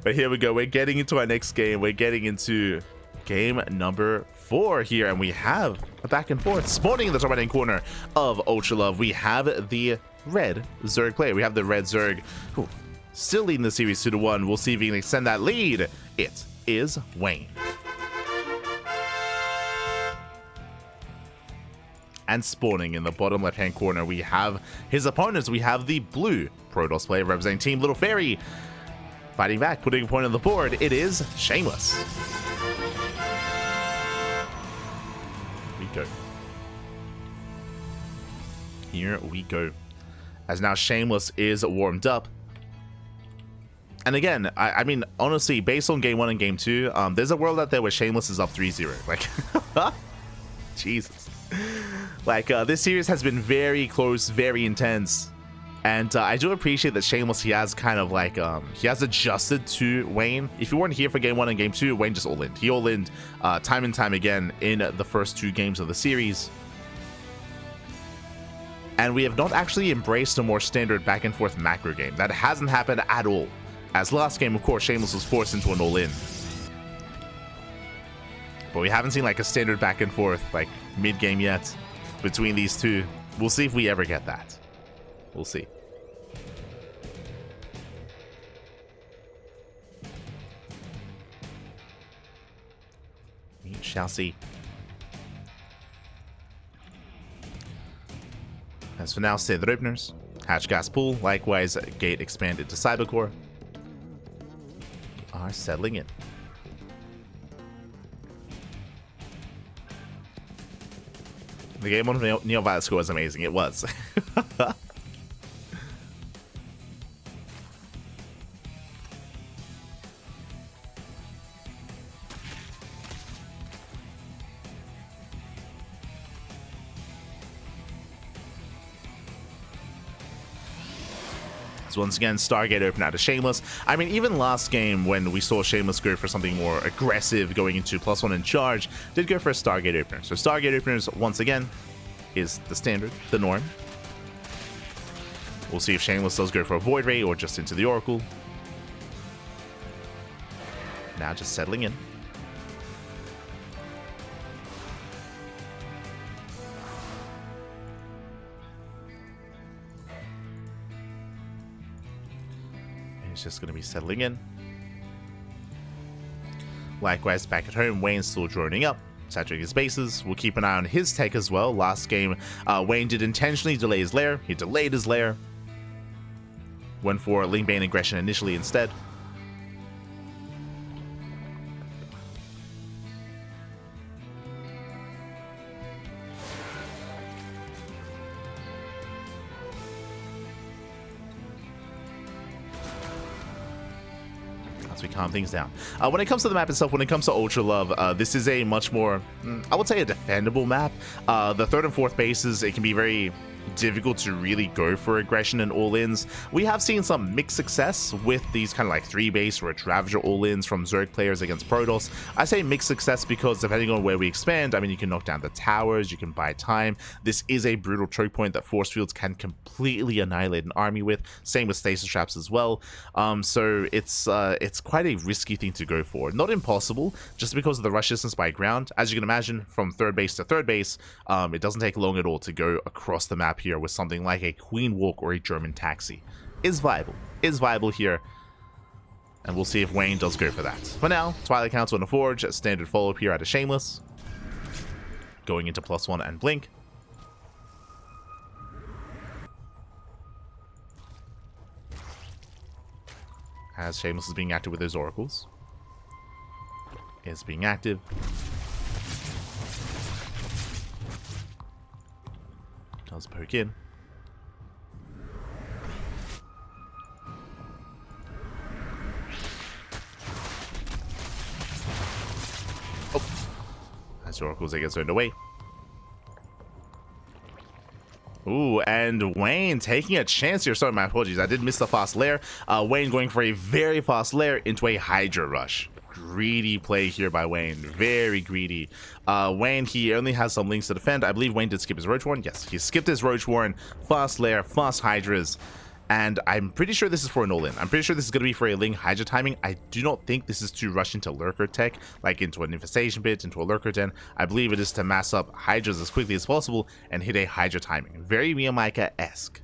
But here we go. We're getting into our next game. We're getting into game number 4 here, and we have a back and forth. Spawning in the top right hand corner of Ultra Love, we have the red Zerg player. We have the red Zerg, who still leading the series 2-1. We'll see if he can extend that lead. It is Wayne. And spawning in the bottom left hand corner, we have his opponents. We have the blue Protoss player representing Team Little Fairy. Fighting back, putting a point on the board. It is Shameless. Go. Here we go. As now Shameless is warmed up. And again, I mean, honestly, based on game 1 and game 2, there's a world out there where Shameless is up 3-0. Like, Jesus. Like, this series has been very close, very intense. And I do appreciate that Shameless, he has kind of like, he has adjusted to Wayne. If you weren't here for game 1 and game 2, Wayne just all-in. He all-in time and time again in the first 2 games of the series. And we have not actually embraced a more standard back and forth macro game. That hasn't happened at all. As last game, of course, Shameless was forced into an all-in. But we haven't seen like a standard back and forth, like mid-game yet, between these two. We'll see if we ever get that. We'll see. We shall see. As for now, standard openers. Hatch gas pool. Likewise, gate expanded to Cybercore. Are settling in. The game on Neo Violet score was amazing. It was. Once again, Stargate open out of Shameless. I mean, even last game when we saw Shameless go for something more aggressive, going into +1 in charge, did go for a Stargate opener. So Stargate openers, once again, is the standard, the norm. We'll see if Shameless does go for a Void Ray or just into the Oracle. Now just settling in. He's just going to be settling in. Likewise, back at home, Wayne's still droning up, saturating his bases. We'll keep an eye on his tech as well. Last game, Wayne did intentionally delay his lair. He delayed his lair. Went for Lingbane aggression initially instead. We calm things down. When it comes to the map itself, when it comes to Ultra Love, this is a much more, I would say, a defendable map. The third and fourth bases, it can be very difficult to really go for aggression and all-ins. We have seen some mixed success with these kind of like 3-base Rich Ravager all-ins from Zerg players against Protoss. I say mixed success because depending on where we expand, I mean, you can knock down the towers, you can buy time. This is a brutal choke point that force fields can completely annihilate an army with. Same with stasis traps as well. So it's quite a risky thing to go for. Not impossible, just because of the rush distance by ground. As you can imagine, from third base to third base, it doesn't take long at all to go across the map here with something like a Queen Walk or a German Taxi. Is viable here, and we'll see if Wayne does go for that. For now, Twilight Council and a Forge, standard follow-up here at a Shameless, going into +1 and Blink. As Shameless is being active with those oracles, is being active. Does poke in. Oh, as oracles, they get zoned away. Ooh, and Wayne taking a chance here. Sorry, my apologies. I did miss the fast lair. Wayne going for a very fast lair into a Hydra rush. Greedy play here by Wayne. Very greedy. Wayne, he only has some links to defend. I believe Wayne did skip his Roach Warren. Yes, he skipped his Roach Warren. Fast lair, fast Hydras. And I'm pretty sure this is for an all-in. I'm pretty sure this is going to be for a Ling Hydra timing. I do not think this is to rush into Lurker tech, like into an Infestation Pit, into a Lurker Den. I believe it is to mass up Hydras as quickly as possible and hit a Hydra timing. Very Miyamaika-esque.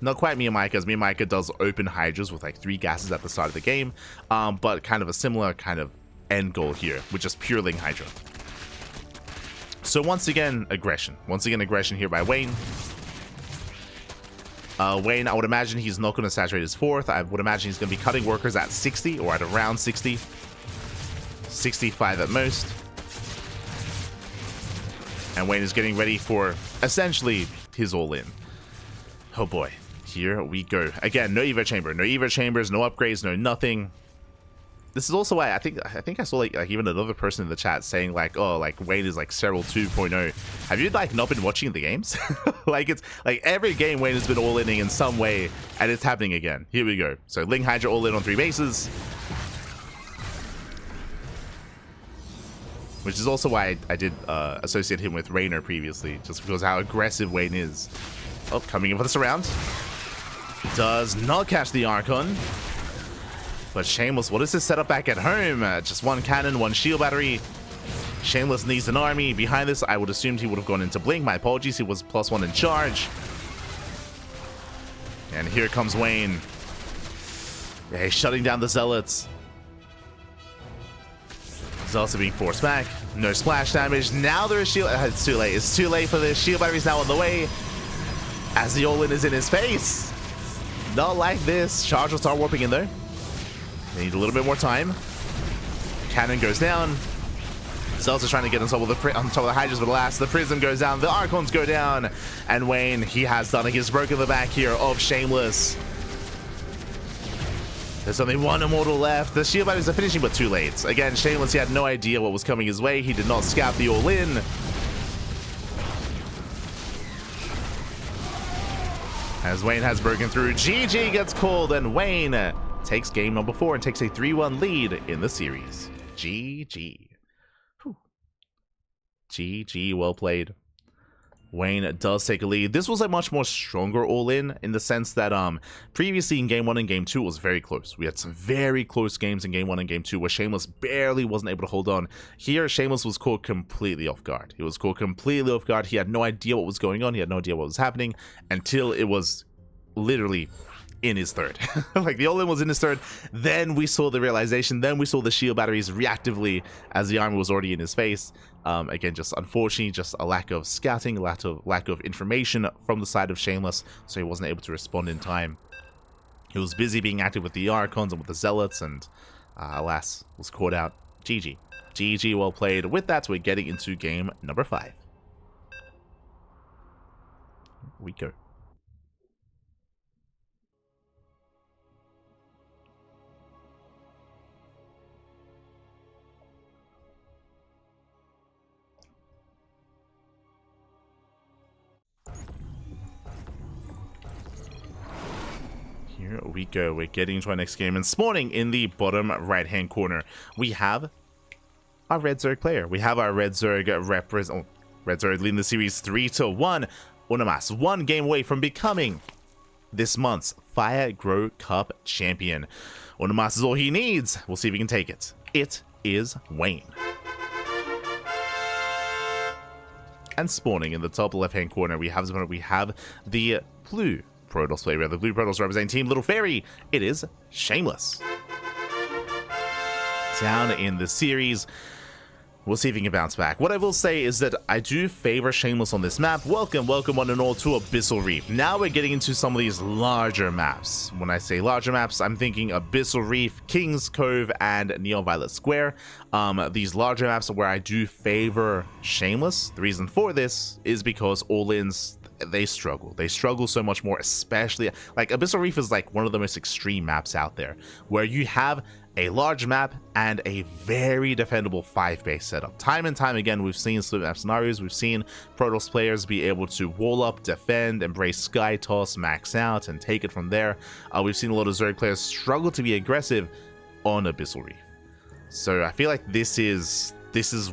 Not quite Miyamaika, as Miyamaika does open Hydras with like 3 gases at the start of the game, but kind of a similar kind of end goal here, with just pure Ling Hydra. So once again, aggression. Once again, aggression here by Wayne. Wayne, I would imagine he's not going to saturate his fourth. I would imagine he's going to be cutting workers at 60 or at around 60. 65 at most. And Wayne is getting ready for essentially his all-in. Oh boy, here we go. Again, no Evo Chamber, no Evo Chambers, no upgrades, no nothing. This is also why I think I saw like even another person in the chat saying like, oh, like Wayne is like Serral 2.0. Have you like not been watching the games? Like it's like every game Wayne has been all-inning in some way, and it's happening again. Here we go. So Ling Hydra all-in on 3 bases. Which is also why I did associate him with Raynor previously, just because how aggressive Wayne is. Oh, coming in for the surround. Does not catch the Archon. But Shameless, what is his setup back at home? Just 1 cannon, 1 shield battery. Shameless needs an army. Behind this, I would assume he would have gone into Blink. My apologies, he was +1 in charge. And here comes Wayne. Yeah, he's shutting down the Zealots. He's also being forced back. No splash damage. Now there is shield. It's too late. It's too late for this. Shield battery's now on the way. As the all-in is in his face. Not like this. Charge will start warping in though. They need a little bit more time. Cannon goes down. Zealots are trying to get on top of the Hydras, but alas, the Prism goes down, the Archons go down, and Wayne, he has done it. He's broken the back here of Shameless. There's only 1 immortal left. The shield batteries are finishing, but too late. Again, Shameless, he had no idea what was coming his way. He did not scout the all-in. As Wayne has broken through, GG gets called, and Wayne takes game number 4 and takes a 3-1 lead in the series. GG. Whew. GG, well played. Wayne does take a lead. This was a much more stronger all-in the sense that previously in Game 1 and Game 2 it was very close. We had some very close games in Game 1 and Game 2 where Shameless barely wasn't able to hold on. Here, Shameless was caught completely off guard. He was caught completely off guard. He had no idea what was going on. He had no idea what was happening until it was literally in his third. Like the all-in was in his third, then we saw the realization, then we saw the shield batteries reactively as the armor was already in his face. Again, just unfortunately, just a lack of scouting, lack of information from the side of Shameless, so he wasn't able to respond in time. He was busy being active with the Archons and with the Zealots, and alas, was caught out. GG. GG, well played. With that, we're getting into game number 5. Here we go. Here we go. We're getting into our next game, and spawning in the bottom right-hand corner, we have our Red Zerg player. We have our Red Zerg Red Zerg leading the series 3-1. Unamas, 1 game away from becoming this month's Fire Grow Cup champion. Unamas is all he needs. We'll see if he can take it. It is Wayne. And spawning in the top left-hand corner, we have the blue Protoss player, the blue Protoss representing Team Little Fairy. It is Shameless. Down in the series. We'll see if he can bounce back. What I will say is that I do favor Shameless on this map. Welcome one and all to Abyssal Reef. Now we're getting into some of these larger maps. When I say larger maps, I'm thinking Abyssal Reef, King's Cove, and Neon Violet Square. These larger maps are where I do favor Shameless. The reason for this is because all-ins, they struggle. They struggle so much more, especially like Abyssal Reef is like one of the most extreme maps out there, where you have a large map and a very defendable 5-base setup. Time and time again, we've seen split map scenarios. We've seen Protoss players be able to wall up, defend, embrace Sky Toss, max out, and take it from there. We've seen a lot of Zerg players struggle to be aggressive on Abyssal Reef. So I feel like this is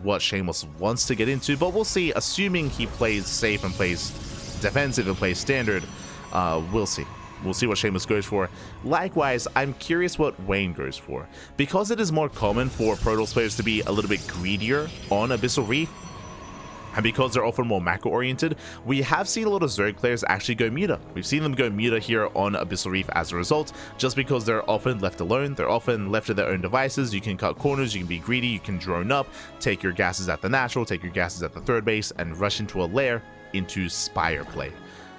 what Shameless wants to get into, but we'll see. Assuming he plays safe and plays defensive and plays standard, we'll see. We'll see what Shameless goes for. Likewise, I'm curious what Wayne goes for. Because it is more common for Protoss players to be a little bit greedier on Abyssal Reef, and because they're often more macro-oriented, we have seen a lot of Zerg players actually go Muta. We've seen them go Muta here on Abyssal Reef as a result, just because they're often left alone. They're often left to their own devices. You can cut corners, you can be greedy, you can drone up, take your gases at the natural, take your gases at the third base, and rush into a lair into Spire play.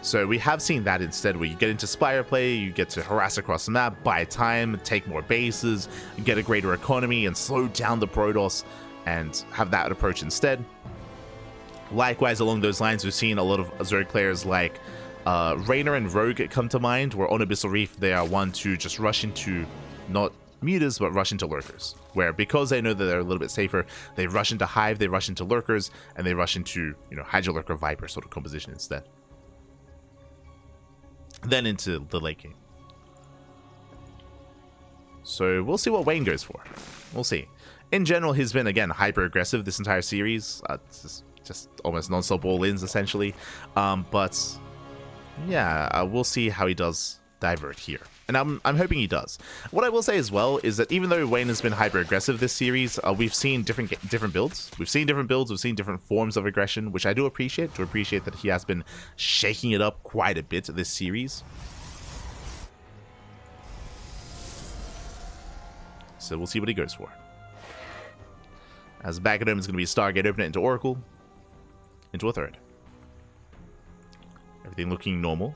So we have seen that instead, where you get into Spire play, you get to harass across the map, buy time, take more bases, get a greater economy, and slow down the Protoss, and have that approach instead. Likewise, along those lines, we've seen a lot of Zerg players like Raynor and Rogue come to mind, where on Abyssal Reef, they are one to just rush into, not mutas, but rush into lurkers, where because they know that they're a little bit safer, they rush into Hive, they rush into lurkers, and they rush into, Hydra Lurker Viper sort of composition instead. Then into the late game. So we'll see what Wayne goes for. We'll see. In general, he's been, again, hyper aggressive this entire series. Just almost non-stop all-ins, essentially. But yeah, we'll see how he does divert here. And I'm hoping he does. What I will say as well is that even though Wayne has been hyper aggressive this series, we've seen different builds. We've seen different forms of aggression, which I do appreciate. To appreciate that he has been shaking it up quite a bit this series. So we'll see what he goes for. As back at home is going to be Stargate, open it into Oracle, into a third. Everything looking normal.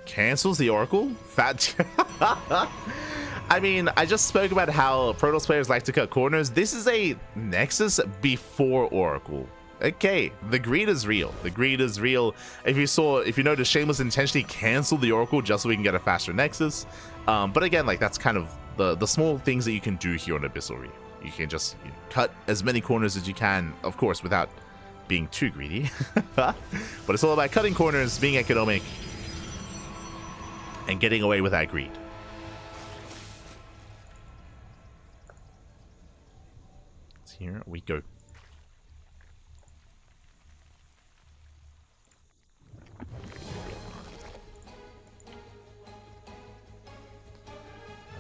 Cancels the Oracle? Fat. I mean, I just spoke about how Protoss players like to cut corners. This is a Nexus before Oracle. Okay, the greed is real. The greed is real. If you notice, Shameless intentionally canceled the Oracle just so we can get a faster Nexus. But again, like, that's kind of the small things that you can do here on Abyssal Reef. You can just cut as many corners as you can, of course, without being too greedy. But it's all about cutting corners, being economic, and getting away with that greed. So here we go.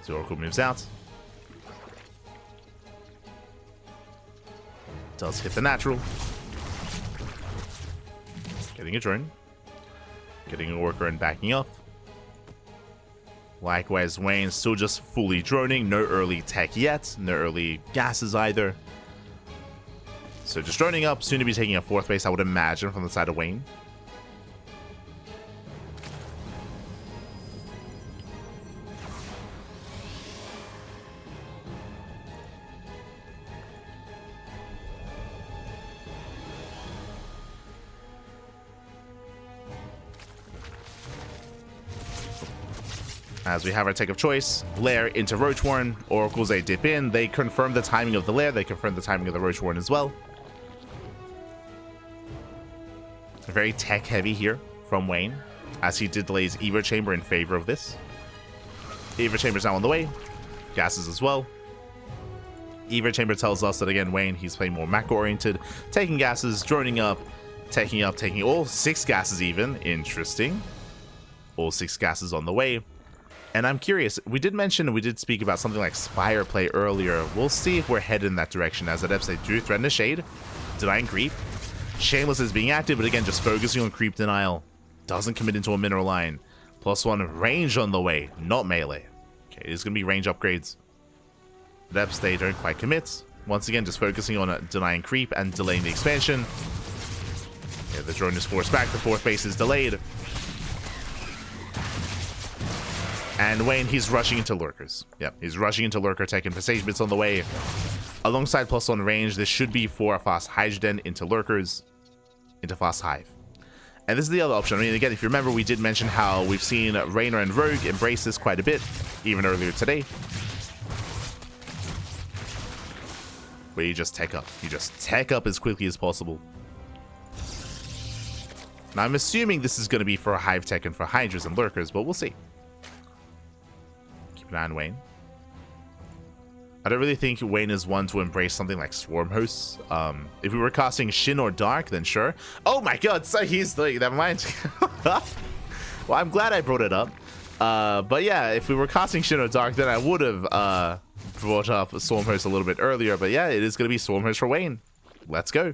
As the Oracle moves out, does hit the natural. Getting a drone. Getting a worker and backing up. Likewise, Wayne still just fully droning. No early tech yet. No early gases either. So just droning up. Soon to be taking a 4th base, I would imagine, from the side of Wayne. As we have our take of choice, Lair into Roach Warren. Oracles, they dip in. They confirm the timing of the Lair. They confirm the timing of the Roach Warren as well. Very tech heavy here from Wayne, as he did delay his Evo Chamber in favor of this. Evo Chamber's now on the way. Gases as well. Evo Chamber tells us that, again, Wayne, he's playing more macro-oriented. Taking gases, droning up, taking all 6 gases even. Interesting. All 6 gases on the way. And I'm curious, we did speak about something like Spire play earlier. We'll see if we're headed in that direction, as adepts, they do threaten the Shade, denying creep. Shameless is being active, but again, just focusing on creep denial. Doesn't commit into a mineral line. +1 range on the way, not melee. Okay, it's going to be range upgrades. Adepts, they don't quite commit. Once again, just focusing on denying creep and delaying the expansion. Yeah, the drone is forced back, the 4th base is delayed. And Wayne, he's rushing into lurkers. Yep, he's rushing into lurker tech and Passage Bits on the way. Alongside +1 range, this should be for a fast Hydrogen into lurkers, into fast Hive. And this is the other option. I mean, again, if you remember, we did mention how we've seen Raynor and Rogue embrace this quite a bit, even earlier today. Where you just tech up. You just tech up as quickly as possible. Now, I'm assuming this is going to be for Hive tech and for Hydras and lurkers, but we'll see. Man, Wayne. I don't really think Wayne is one to embrace something like Swarm Hosts. If we were casting Shin or Dark, then sure. Oh my god, so he's like, never mind. Well, I'm glad I brought it up. But yeah, if we were casting Shin or Dark, then I would have brought up Swarm Host a little bit earlier. But yeah, it is going to be Swarm Host for Wayne. Let's go.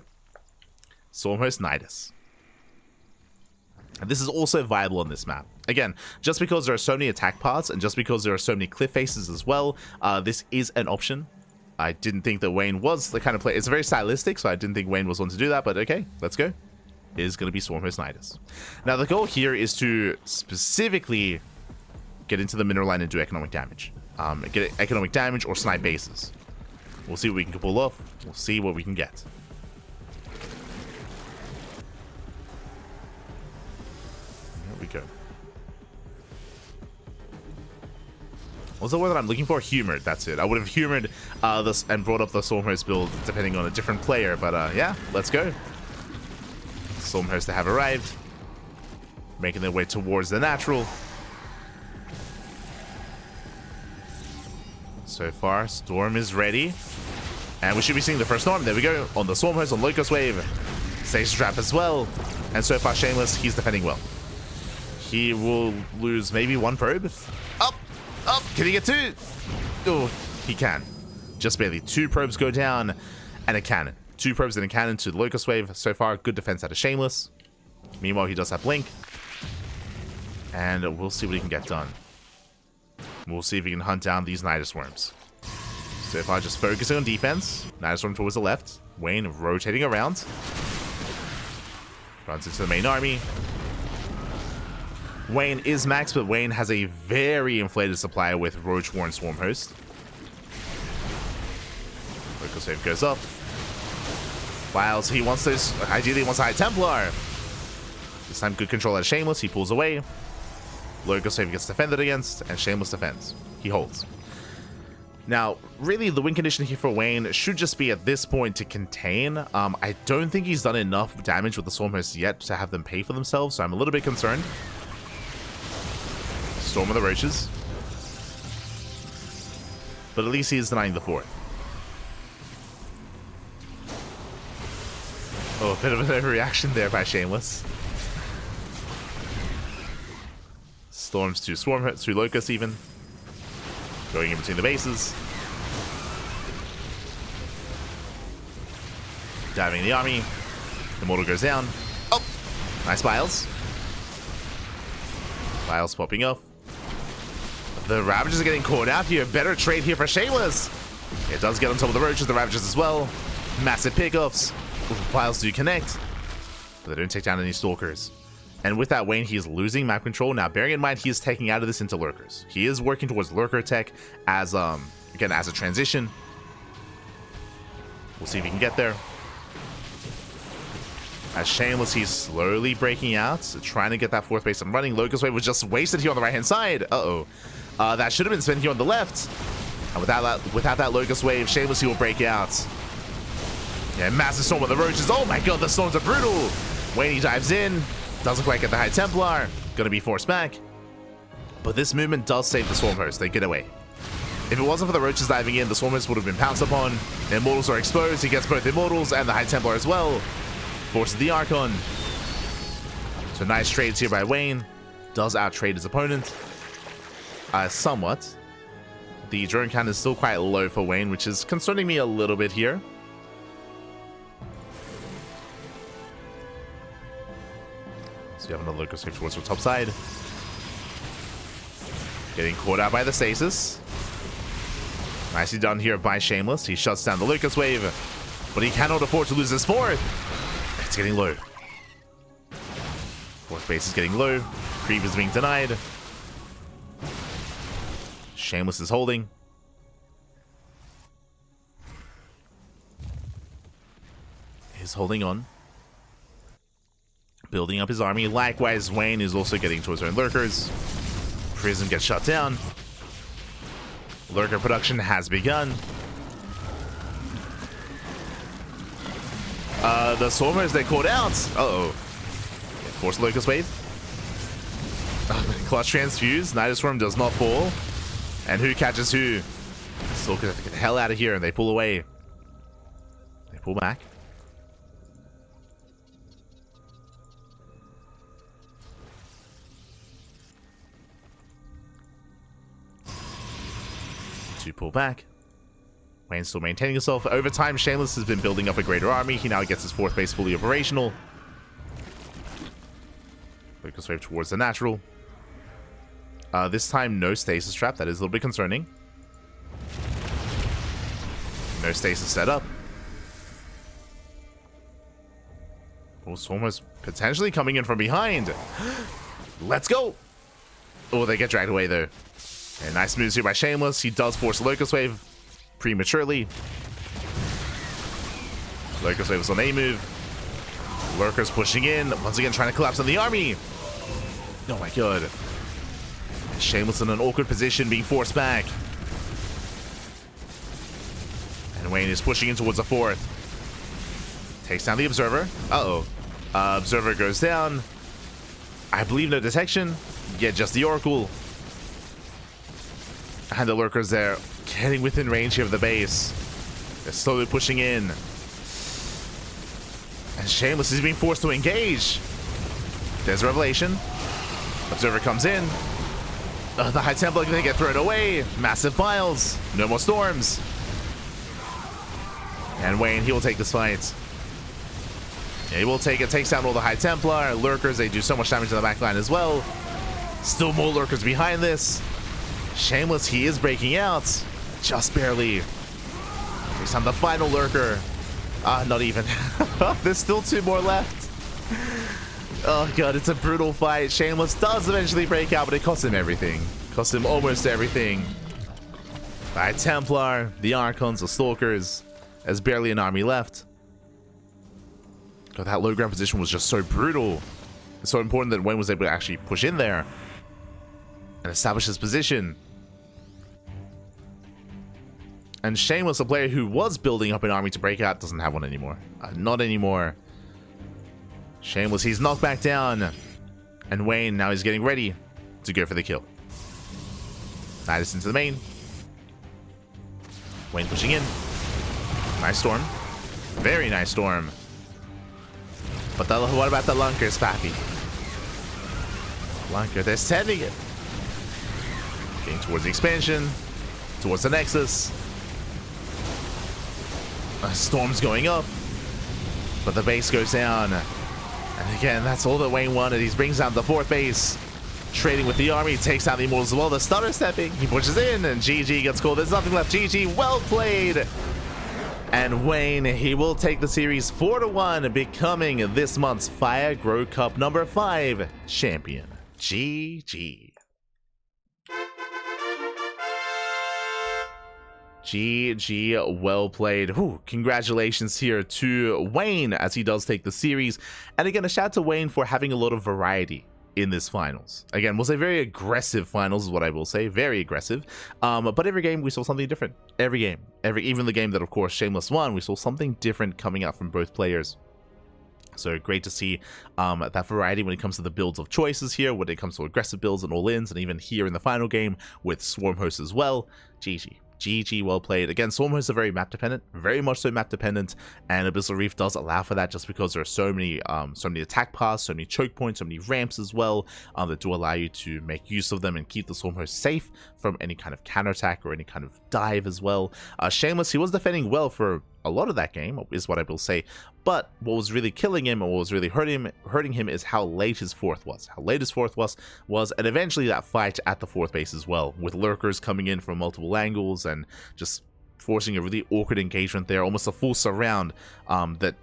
Swarm Host Nidus. This is also viable on this map. Again, just because there are so many attack paths and just because there are so many cliff faces as well, this is an option. I didn't think that Wayne was the kind of player. It's very stylistic, so I didn't think Wayne was one to do that, but okay, let's go. It is going to be Swarmhost Nidus. Now, the goal here is to specifically get into the mineral line and do economic damage. Get economic damage or snipe bases. We'll see what we can pull off. We'll see what we can get. There we go. What's the word that I'm looking for? Humored. That's it. I would have humored this and brought up the Stormhost build depending on a different player, but yeah, let's go. Stormhost have arrived, making their way towards the natural. So far, Storm is ready, and we should be seeing the first Storm. There we go, on the Stormhost, on Locust Wave. Stage Trap as well, and so far Shameless, he's defending well. He will lose maybe one probe. Up! Can he get two? Oh, he can. Just barely. 2 probes go down, and a cannon. 2 probes and a cannon to the Locust Wave. So far, good defense out of Shameless. Meanwhile, he does have Blink. And we'll see what he can get done. We'll see if he can hunt down these Nidus Worms. So far, just focusing on defense. Nidus Worm towards the left. Wayne rotating around. Runs into the main army. Wayne is max, but Wayne has a very inflated supply with Roach Warren Swarmhost. Locust Wave goes up. Whilst he wants those, ideally he wants a High Templar. This time good control out of Shameless, he pulls away. Locust Wave gets defended against, and Shameless defends. He holds. Now, really, the win condition here for Wayne should just be at this point to contain. I don't think he's done enough damage with the Swarmhost yet to have them pay for themselves, so I'm a little bit concerned. Storm of the Roaches. But at least he is denying the 4th. Oh, a bit of an overreaction there by Shameless. Storms to Swarm, to Locust even. Going in between the bases. Diving the army. The mortal goes down. Oh! Nice Biles. Biles popping off. The Ravagers are getting caught out here. Better trade here for Shameless. It does get on top of the Roaches, the Ravagers as well. Massive pickoffs. Piles do connect, but they don't take down any Stalkers. And with that, Wayne, he is losing map control. Now, bearing in mind, he is taking out of this into Lurkers. He is working towards Lurker tech as, again, as a transition. We'll see if he can get there. As Shameless, he's slowly breaking out, so trying to get that fourth base and running. Locust Wave was just wasted here on the right-hand side. That should have been spent here on the left. And without that Locust Wave, Shameless, he will break out. Yeah, massive storm with the Roaches. Oh my god, the storms are brutal. Wayne, he dives in. Doesn't quite get the High Templar. Gonna be forced back. But this movement does save the Swarm Host. They get away. If it wasn't for the Roaches diving in, the Swarm Host would have been pounced upon. The Immortals are exposed. He gets both the Immortals and the High Templar as well. Forces the Archon. So nice trades here by Wayne. Does out-trade his opponent. Somewhat. The drone count is still quite low for Wayne, which is concerning me a little bit here. So you have another Locust Wave towards the top side. Getting caught out by the Stasis. Nicely done here by Shameless. He shuts down the Locust Wave, but he cannot afford to lose his fourth. It's getting low. Fourth base is getting low. Creep is being denied. Shameless is holding. He's holding on. Building up his army. Likewise, Wayne is also getting towards their own Lurkers. Prism gets shut down. Lurker production has begun. The Swarmers, they caught out. Force Locust Wave. Clutch Transfuse. Nidus Swarm does not fall. And who catches who? Stalkers have to get the hell out of here, and they pull away. They pull back. To pull back. Wayne's still maintaining himself. Over time, Shameless has been building up a greater army. He now gets his fourth base fully operational. Locust Wave towards the natural. This time, no stasis trap. That is a little bit concerning. No stasis set up. Also almost potentially coming in from behind. Let's go. Oh, they get dragged away though. And nice moves here by Shameless. He does force Locust Wave prematurely. Locust Wave is on a move. Lurkers pushing in. Once again, trying to collapse on the army. Oh my god. Shameless in an awkward position, being forced back. And Wayne is pushing in towards a fourth. Takes down the Observer. Observer goes down. I believe no detection. Yeah, just the Oracle. And the Lurkers there, getting within range here of the base. They're slowly pushing in. And Shameless is being forced to engage. There's Revelation. Observer comes in. The High Templar, they get thrown away. Massive piles. No more storms. And Wayne, he will take this fight. Yeah, he will take it. Takes down all the High Templar. Lurkers, they do so much damage to the backline as well. Still more Lurkers behind this. Shameless, he is breaking out. Just barely. Takes down the final Lurker. Not even. There's still two more left. Oh god, it's a brutal fight. Shameless does eventually break out, but it cost him everything. Cost him almost everything. By Templar, the Archons, the Stalkers. There's barely an army left. God, that low ground position was just so brutal. It's so important that Wayne was able to actually push in there and establish his position. And Shameless, a player who was building up an army to break out, doesn't have one anymore. Not anymore. Shameless, he's knocked back down. And Wayne, now he's getting ready to go for the kill. Nidus into the main. Wayne pushing in. Nice storm. Very nice storm. But what about the Lunkers, Pappy? Lunker, they're sending it. Getting towards the expansion. Towards the Nexus. Storm's going up. But the base goes down. And again, that's all that Wayne wanted. He brings down the fourth base. trading with the army, takes out the Immortals as well. The stutter stepping, he pushes in, and GG gets called. There's nothing left. GG, well played. And Wayne, he will take the series 4-1, becoming this month's Fire Grow Cup number 5 champion. GG. GG, well played. Whew, congratulations here to Wayne as he does take the series. And again, a shout out to Wayne for having a lot of variety in this finals. Again, was a very aggressive finals is what I will say, very aggressive. But every game we saw something different. Every game, even the game that of course Shameless won, we saw something different coming out from both players. So great to see that variety when it comes to the builds of choices here, when it comes to aggressive builds and all-ins, and even here in the final game with Swarm Host as well. GG. GG, well played. Again, Swarm Hosts are very map dependent, very much so map dependent, and Abyssal Reef does allow for that just because there are so many attack paths, so many choke points, so many ramps as well that do allow you to make use of them and keep the Swarm Host safe from any kind of counterattack or any kind of dive as well. Shameless, he was defending well for a lot of that game, is what I will say, but what was really killing him, or what was really hurting him is how late his fourth was. And eventually that fight at the fourth base as well, with lurkers coming in from multiple angles and just forcing a really awkward engagement there, almost a full surround that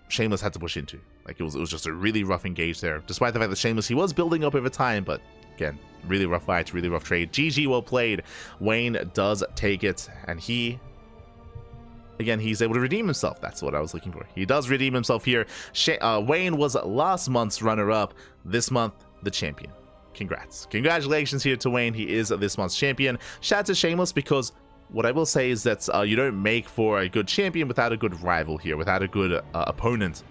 Shameless had to push into. Like it was just a really rough engage there, despite the fact that Shameless, he was building up over time, but again, really rough fight, really rough trade. GG, well played. Wayne does take it, and again, he's able to redeem himself. That's what I was looking for. He does redeem himself here. Wayne was last month's runner-up. This month, the champion. Congrats. Congratulations here to Wayne. He is this month's champion. Shout out to Shameless, because what I will say is that you don't make for a good champion without a good rival here, without a good opponent.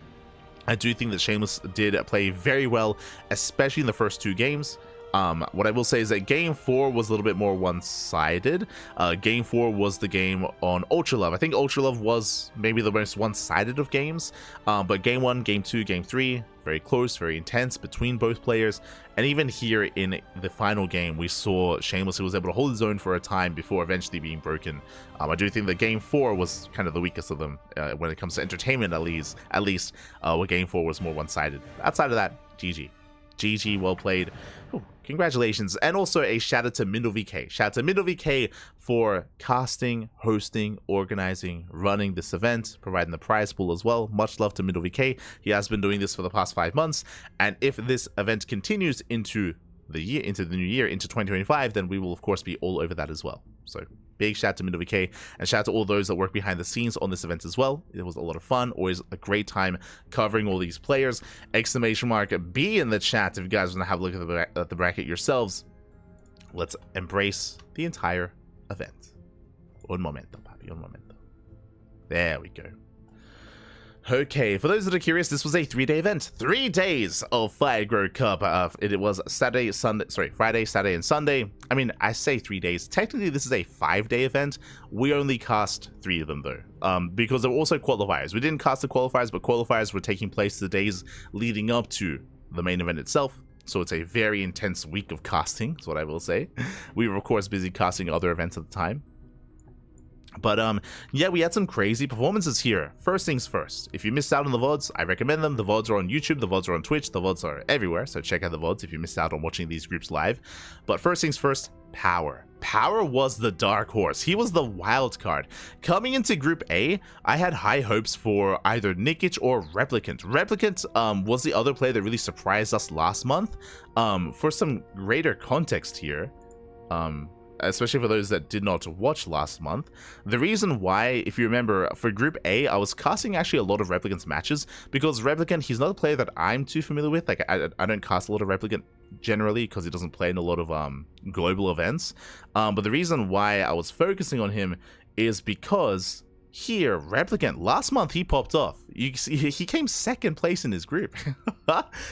I do think that Shameless did play very well, especially in the first 2 games. What I will say is that Game 4 was a little bit more one-sided. Game 4 was the game on Ultra Love. I think Ultra Love was maybe the most one-sided of games, but Game 1, Game 2, Game 3, very close, very intense between both players. And even here in the final game, we saw Shameless, who was able to hold his own for a time before eventually being broken. I do think that Game 4 was kind of the weakest of them when it comes to entertainment, at least where Game 4 was more one-sided. Outside of that, GG. GG, well played. Ooh, congratulations. And also a shout out to MindleVK. Shout out to MindleVK for casting, hosting, organizing, running this event, providing the prize pool as well. Much love to MindleVK. He has been doing this for the past 5 months, and if this event continues into the new year, into 2025, then we will of course be all over that as well. So big shout out to MindleVK, and shout out to all those that work behind the scenes on this event as well. It was a lot of fun, always a great time covering all these players. Exclamation mark B in the chat if you guys want to have a look at the bracket yourselves. Let's embrace the entire event. Un momento, papi, un momento. There we go. Okay, for those that are curious, this was a 3-day event. 3 days of Fire Grow Cup. It was Friday, Saturday, and Sunday. I mean, I say 3 days. Technically, this is a 5-day event. We only cast 3 of them, though, because there were also qualifiers. We didn't cast the qualifiers, but qualifiers were taking place the days leading up to the main event itself. So it's a very intense week of casting, is what I will say. We were, of course, busy casting other events at the time. But yeah, we had some crazy performances here. First things first, if you missed out on the VODs, I recommend them. The VODs are on YouTube, the VODs are on Twitch, the VODs are everywhere, so check out the VODs if you missed out on watching these groups live. But first things first, Power. Power was the dark horse. He was the wild card. Coming into Group A, I had high hopes for either Nikic or Replicant. Replicant was the other player that really surprised us last month. For some greater context here, especially for those that did not watch last month, the reason why, if you remember, for Group A, I was casting actually a lot of Replicant's matches, because Replicant, he's not a player that I'm too familiar with. Like, I don't cast a lot of Replicant generally, because he doesn't play in a lot of global events. But the reason why I was focusing on him is because here, Replicant, last month he popped off. You see, he came 2nd place in his group.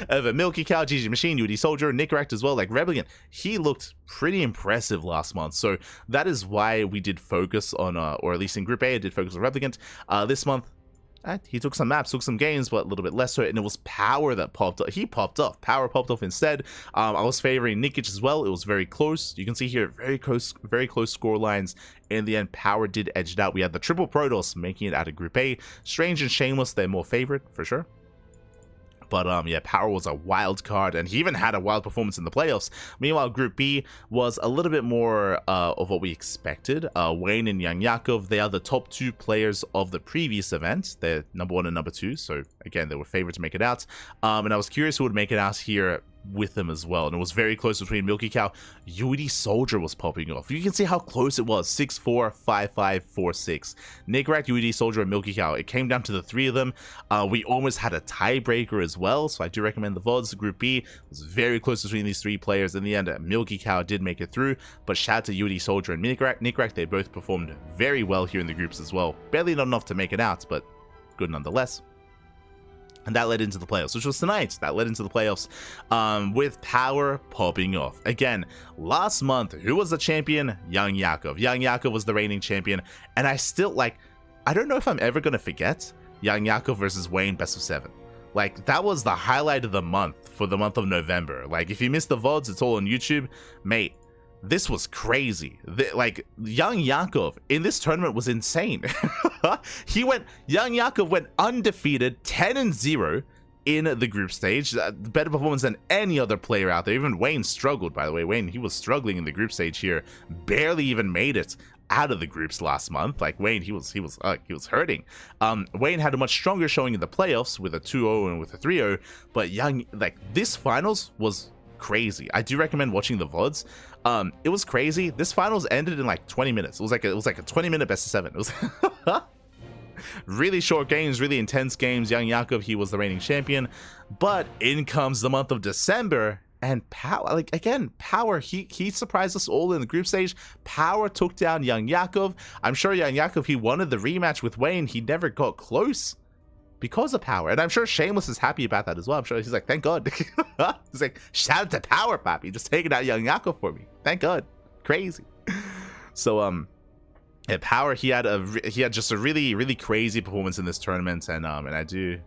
Over Milky Cow, GG Machine, UD Soldier, Nickract as well. Like, Replicant, he looked pretty impressive last month. So that is why we did focus on, or at least in Group A, I did focus on Replicant. This month, he took some maps, took some games, but a little bit less so, and it was Power that popped up. He popped off. Power popped off instead. I was favoring Nikic as well. It was very close. You can see here, very close score lines. In the end, Power did edge it out. We had the triple Protoss making it out of Group A. Strange and Shameless, they're more favored, for sure. But yeah, Power was a wild card, and he even had a wild performance in the playoffs. Meanwhile, Group B was a little bit more of what we expected. Wayne and Young Yakov, they are the top 2 players of the previous event. They're number 1 and number 2, so again, they were favored to make it out. And I was curious who would make it out here with them as well, and it was very close between Milky Cow. UD Soldier was popping off. You can see how close it was. 6-4, 5-5, 4-6. Nickrat, UD Soldier, and Milky Cow. It came down to the 3 of them. We almost had a tiebreaker as well, so I do recommend the VODs. Group B it was very close between these 3 players. In the end, Milky Cow did make it through, but shout out to UD Soldier and Nickrat. They both performed very well here in the groups as well. Barely not enough to make it out, but good nonetheless. And that led into the playoffs, which was tonight. That led into the playoffs with Power popping off. Again, last month, who was the champion? Young Yakov. Young Yakov was the reigning champion. And I still, I don't know if I'm ever going to forget Young Yakov versus Wayne best of 7. That was the highlight of the month for the month of November. If you missed the VODs, it's all on YouTube. Mate, this was crazy. Young Yakov in this tournament was insane. Young Yakov went undefeated, 10-0 in the group stage. Better performance than any other player out there. Even Wayne struggled, by the way. Wayne, he was struggling in the group stage here. Barely even made it out of the groups last month. Wayne, he was hurting. Wayne had a much stronger showing in the playoffs with a 2-0 and with a 3-0. But this finals was crazy. I do recommend watching the VODs. It was crazy. This finals ended in 20 minutes. It was like a 20-minute best of 7. It was really short games, really intense games. Young Yakov, he was the reigning champion. But in comes the month of December, and Power, Power, he surprised us all in the group stage. Power took down Young Yakov. I'm sure Young Yakov, he wanted the rematch with Wayne. He never got close because of Power, and I'm sure Shameless is happy about that as well. I'm sure he's like, thank God. He's like, shout out to Power, Papi, just taking out Young Yakov for me. Thank God. Crazy. So yeah, Power, he had just a really, really crazy performance in this tournament, and I do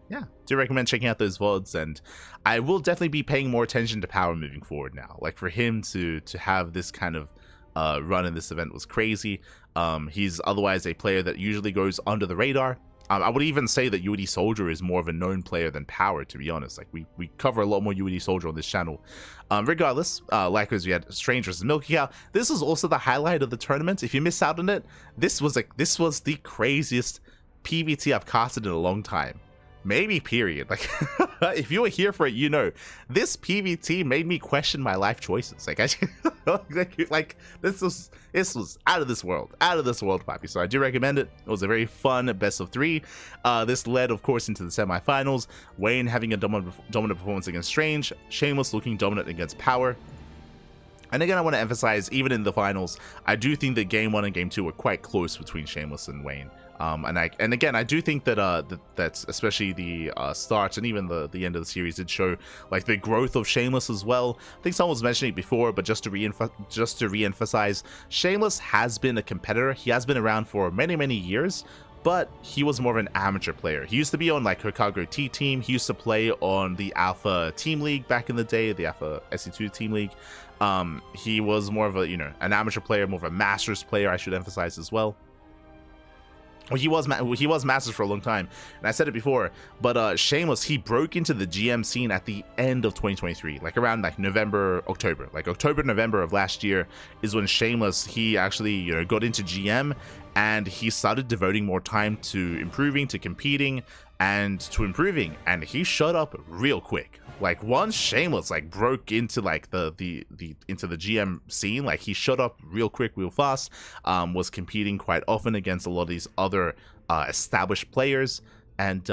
recommend checking out those VODs, and I will definitely be paying more attention to Power moving forward now. For him to have this kind of run in this event was crazy. He's otherwise a player that usually goes under the radar. I would even say that UD Soldier is more of a known player than Power, to be honest. We cover a lot more UD Soldier on this channel. Regardless, likewise, we had Strange versus Milky Cow. This was also the highlight of the tournament. If you missed out on it, this was the craziest PvT I've casted in a long time. Maybe period. If you were here for it, you know this PvT made me question my life choices. This was out of this world, Papi. So I do recommend it. It was a very fun best of 3. This led, of course, into the semifinals. Wayne having a dominant performance against Strange. Shameless looking dominant against Power. And again, I want to emphasize, even in the finals, I do think that Game 1 and Game 2 were quite close between Shameless and Wayne. And again, I do think that that's especially the start and even the end of the series did show the growth of Shameless as well. I think someone was mentioning it before, but just to re-emphasize, Shameless has been a competitor. He has been around for many years, but he was more of an amateur player. He used to be on Hokago T team. He used to play on the Alpha Team League back in the day, the Alpha SC2 Team League. He was more of an amateur player, more of a Masters player, I should emphasize as well. Well, he was Masters for a long time, and I said it before, but Shameless, he broke into the GM scene at the end of 2023, around November, October. October, November of last year is when Shameless, he actually got into GM, and he started devoting more time to improving, to competing, and to improving, and he shut up real quick. Once Shameless broke into into the GM scene, he shut up real quick, real fast. Was competing quite often against a lot of these other established players, and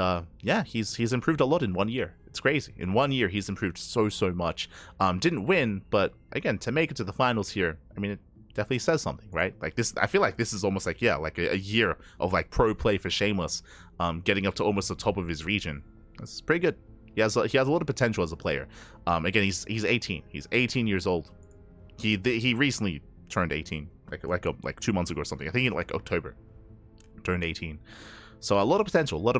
yeah, he's improved a lot in 1 year. It's crazy. In 1 year, he's improved so much. Didn't win, but again, to make it to the finals here, I mean, it definitely says something, right? This, I feel like this is almost a year of pro play for Shameless, getting up to almost the top of his region. That's pretty good. He has a lot of potential as a player. Again, he's 18. He's 18 years old. He recently turned 18, like 2 months ago or something. I think in October, turned 18. So a lot of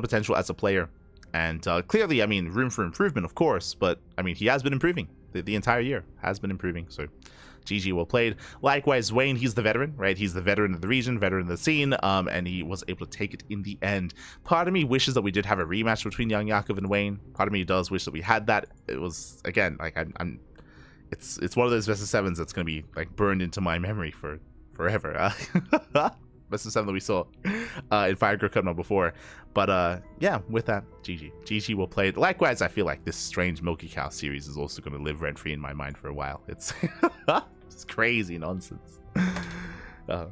potential as a player. And clearly, I mean, room for improvement, of course. But I mean, he has been improving. The entire year has been improving. So GG, well played. Likewise, Wayne, he's the veteran, right? He's the veteran of the region, veteran of the scene, and he was able to take it in the end. Part of me wishes that we did have a rematch between Young Yakov and Wayne. Part of me does wish that we had that. It was, again, like, it's one of those best of sevens that's going to be, like, burned into my memory for forever. Best of 7 that we saw in Firegrow Cup number 4. But yeah, with that, GG will play it. Likewise, I feel like this strange Milky Cow series is also going to live rent-free in my mind for a while. It's it's crazy nonsense. But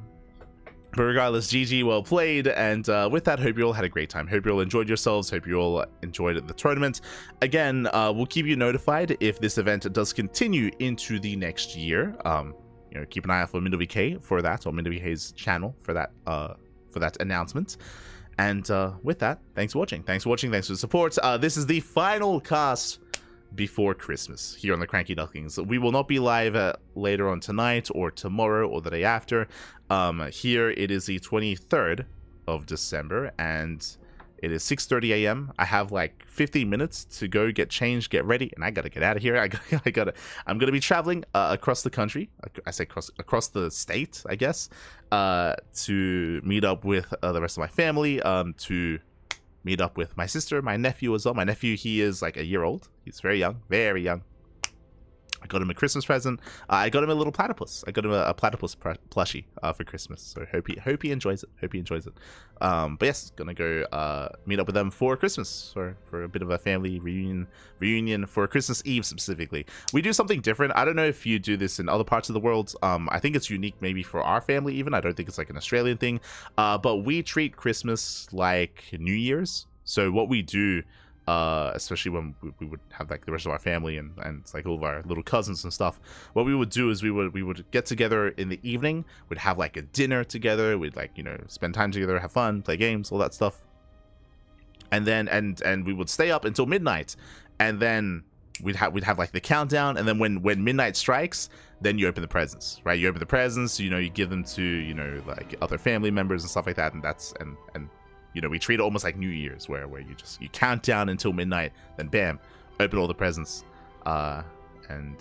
regardless, GG well played, and with that, hope you all had a great time. Hope you all enjoyed yourselves. Hope you all enjoyed the tournament. Again, we'll keep you notified if this event does continue into the next year. You know, keep an eye out for MindoVK for that, or MindoVK's channel for that announcement. And with that, thanks for watching. Thanks for the support. This is the final cast before Christmas here on the CranKy Ducklings. We will not be live later on tonight or tomorrow or the day after. Here it is the 23rd of December, and it is 6:30 a.m. I have like 15 minutes to go get changed, get ready, and I gotta get out of here. I'm gonna be traveling across the country. I say across the state, I guess, to meet up with the rest of my family. To meet up with my sister, my nephew as well. My nephew, he is like a year old. He's very young, very young. I got him a Christmas present. I got him a little platypus. I got him a platypus plushie for Christmas. So hope he enjoys it. But yes, gonna go meet up with them for Christmas, for a bit of a family reunion for Christmas Eve specifically. We do something different. I don't know if you do this in other parts of the world. I think it's unique maybe for our family even. I don't think it's like an Australian thing. But we treat Christmas like New Year's. So what we do, especially when we would have like the rest of our family and like all of our little cousins and stuff, what we would do is we would get together in the evening. We'd have like a dinner together. We'd, like, you know, spend time together, have fun, play games, all that stuff. And then and we would stay up until midnight, and then we'd have like the countdown. And then when midnight strikes, then you open the presents, right? You open the presents, you know, you give them to, you know, like other family members and stuff like that. And that's and you know, we treat it almost like New Year's, where you count down until midnight, then bam, open all the presents, and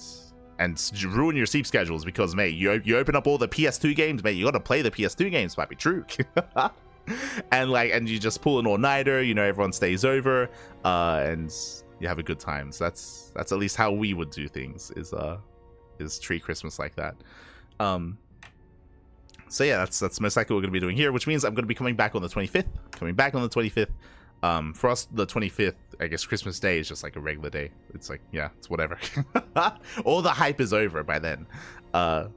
ruin your sleep schedules, because, mate, you open up all the PS2 games, mate, you gotta play the PS2 games, might be true. and you just pull an all-nighter, you know, everyone stays over, and you have a good time. So that's at least how we would do things, is treat Christmas like that. So yeah, that's most likely what we're going to be doing here, which means I'm going to be coming back on the 25th. For us, the 25th, I guess Christmas Day is just like a regular day. It's like, yeah, it's whatever. All the hype is over by then. But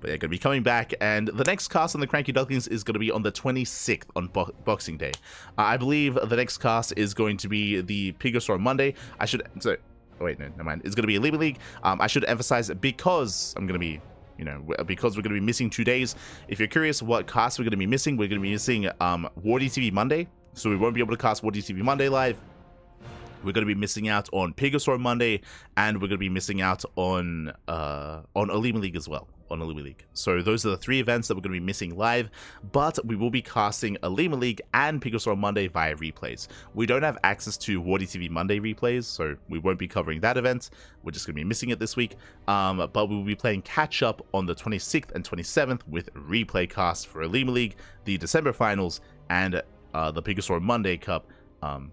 yeah, going to be coming back, and the next cast on the CranKy Ducklings is going to be on the 26th on Boxing Day. I believe the next cast is going to be the Pigostorm Monday. Wait, no, never mind. It's going to be a Libby League. I should emphasize, because I'm going to be, you know, because we're going to be missing 2 days. If you're curious what cast we're going to be missing, we're going to be missing Wardy TV Monday, so we won't be able to cast Wardy TV Monday live. We're going to be missing out on Pigostorm Monday, and we're going to be missing out on Olima League as well. So those are the 3 events that we're going to be missing live, but we will be casting Olima League and Pigostorm Monday via replays. We don't have access to Wardy TV Monday replays, so we won't be covering that event. We're just going to be missing it this week, but we will be playing catch up on the 26th and 27th with replay casts for Olima League, the December finals, and the Pigostorm Monday Cup on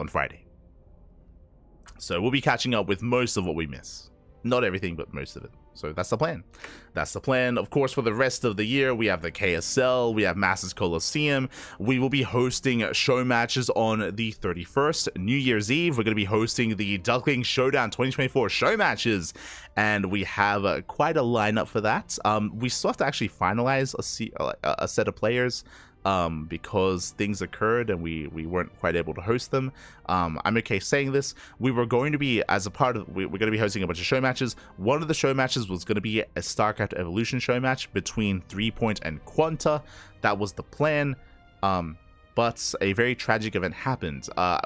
Friday. So we'll be catching up with most of what we miss. Not everything, but most of it. So that's the plan. Of course, for the rest of the year, we have the KSL, we have Masters Coliseum. We will be hosting show matches on the 31st, New Year's Eve. We're going to be hosting the Ducklings Showdown 2024 show matches, and we have quite a lineup for that. We still have to actually finalize a set of players, because things occurred and we weren't quite able to host them. I'm okay saying this. We were going to be, as a part of, we're going to be hosting a bunch of show matches. One of the show matches was going to be a StarCraft Evolution show match between 3Point and Quanta. That was the plan. But a very tragic event happened. I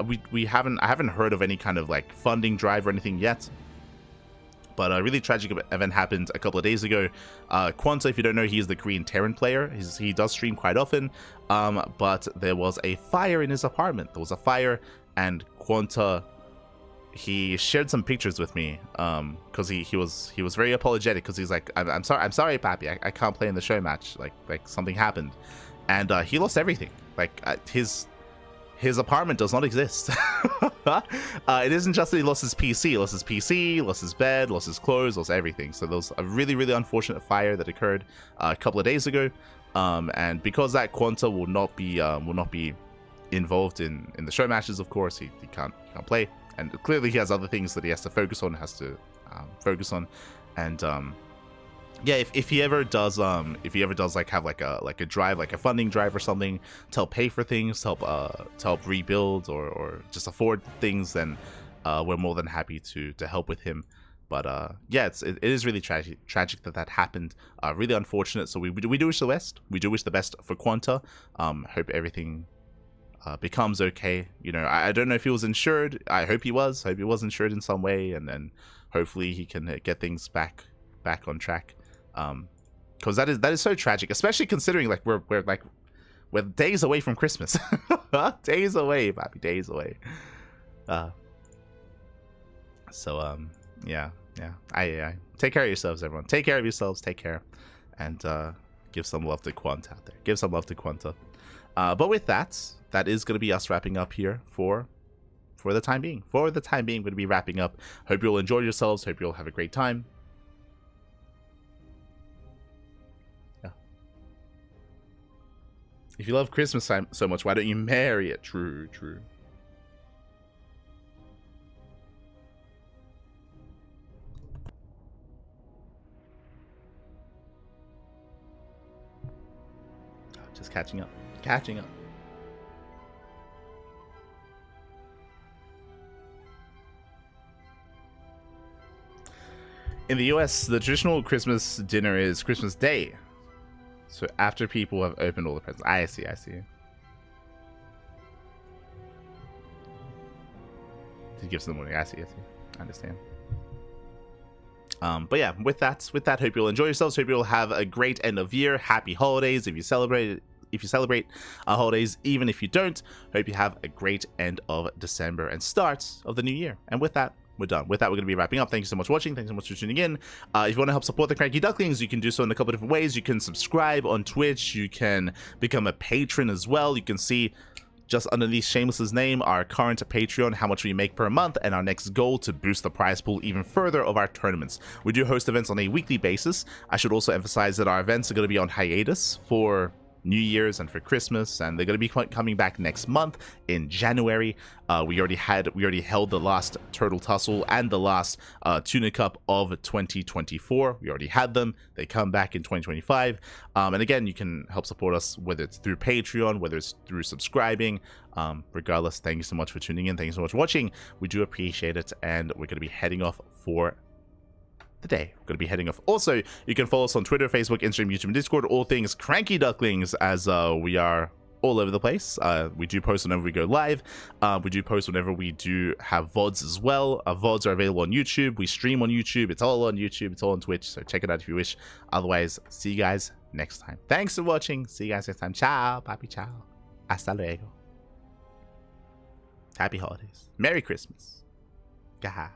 haven't heard of any kind of like funding drive or anything yet. But a really tragic event happened a couple of days ago. Quanta, if you don't know, he is the Korean Terran player. He does stream quite often, but there was a fire in his apartment. There was a fire, and Quanta, he shared some pictures with me because he was very apologetic because he's like, I'm sorry Papi, I can't play in the show match, like something happened, and he lost everything. Like his apartment does not exist. It isn't just that he lost his PC, lost his bed, lost his clothes, lost everything. So there was a really unfortunate fire that occurred a couple of days ago, and because that Quanta will not be involved in the show matches, of course he can't play, and clearly he has other things that he has to focus on, and yeah, if he ever does like have like a drive, like a funding drive or something to help pay for things, to help rebuild or just afford things, then we're more than happy to help with him. But yeah, it is really tragic that happened. Really unfortunate. So we do wish the best. We do wish the best for Quanta. Hope everything becomes okay. You know, I don't know if he was insured. I hope he was. Hope he was insured in some way, and then hopefully he can get things back on track. Because that is so tragic, especially considering like we're days away from Christmas. Days away, Papi, days away. Yeah. I take care of yourselves, everyone. Take care of yourselves. Take care, and give some love to Quanta out there. Give some love to Quanta. But with that is going to be us wrapping up here for the time being. For the time being, we're going to be wrapping up. Hope you all enjoy yourselves. Hope you all have a great time. Yeah. If you love Christmas time so much, why don't you marry it? True. Just catching up. In the US, the traditional Christmas dinner is Christmas Day. So after people have opened all the presents. I see. He gives them the morning. I see. I understand. But yeah, with that, hope you'll enjoy yourselves. Hope you'll have a great end of year. Happy holidays if you celebrate holidays, even if you don't. Hope you have a great end of December and start of the new year. And with that, we're done. With that, we're going to be wrapping up. Thank you so much for watching. Thanks so much for tuning in. If you want to help support the CranKy Ducklings, you can do so in a couple of different ways. You can subscribe on Twitch. You can become a patron as well. You can see just underneath Shameless's name our current Patreon, how much we make per month, and our next goal to boost the prize pool even further of our tournaments. We do host events on a weekly basis. I should also emphasize that our events are going to be on hiatus for New Year's and for Christmas, and they're going to be coming back next month in January. We already held the last Turtle Tussle and the last Tuna Cup of 2024. We already had them. They come back in 2025. And again, you can help support us, whether it's through Patreon, whether it's through subscribing. Regardless, thank you so much for tuning in. Thank you so much for watching. We do appreciate it, and we're going to be heading off for the day. We're going to be heading off. Also, you can follow us on Twitter, Facebook, Instagram, YouTube, and Discord. All things CranKy Ducklings, as we are all over the place. We do post whenever we go live. We do post whenever we do have VODs as well. Our VODs are available on YouTube. We stream on YouTube. It's all on YouTube. It's all on Twitch. So check it out if you wish. Otherwise, see you guys next time. Thanks for watching. See you guys next time. Ciao, papi, ciao. Hasta luego. Happy holidays. Merry Christmas. Gaha.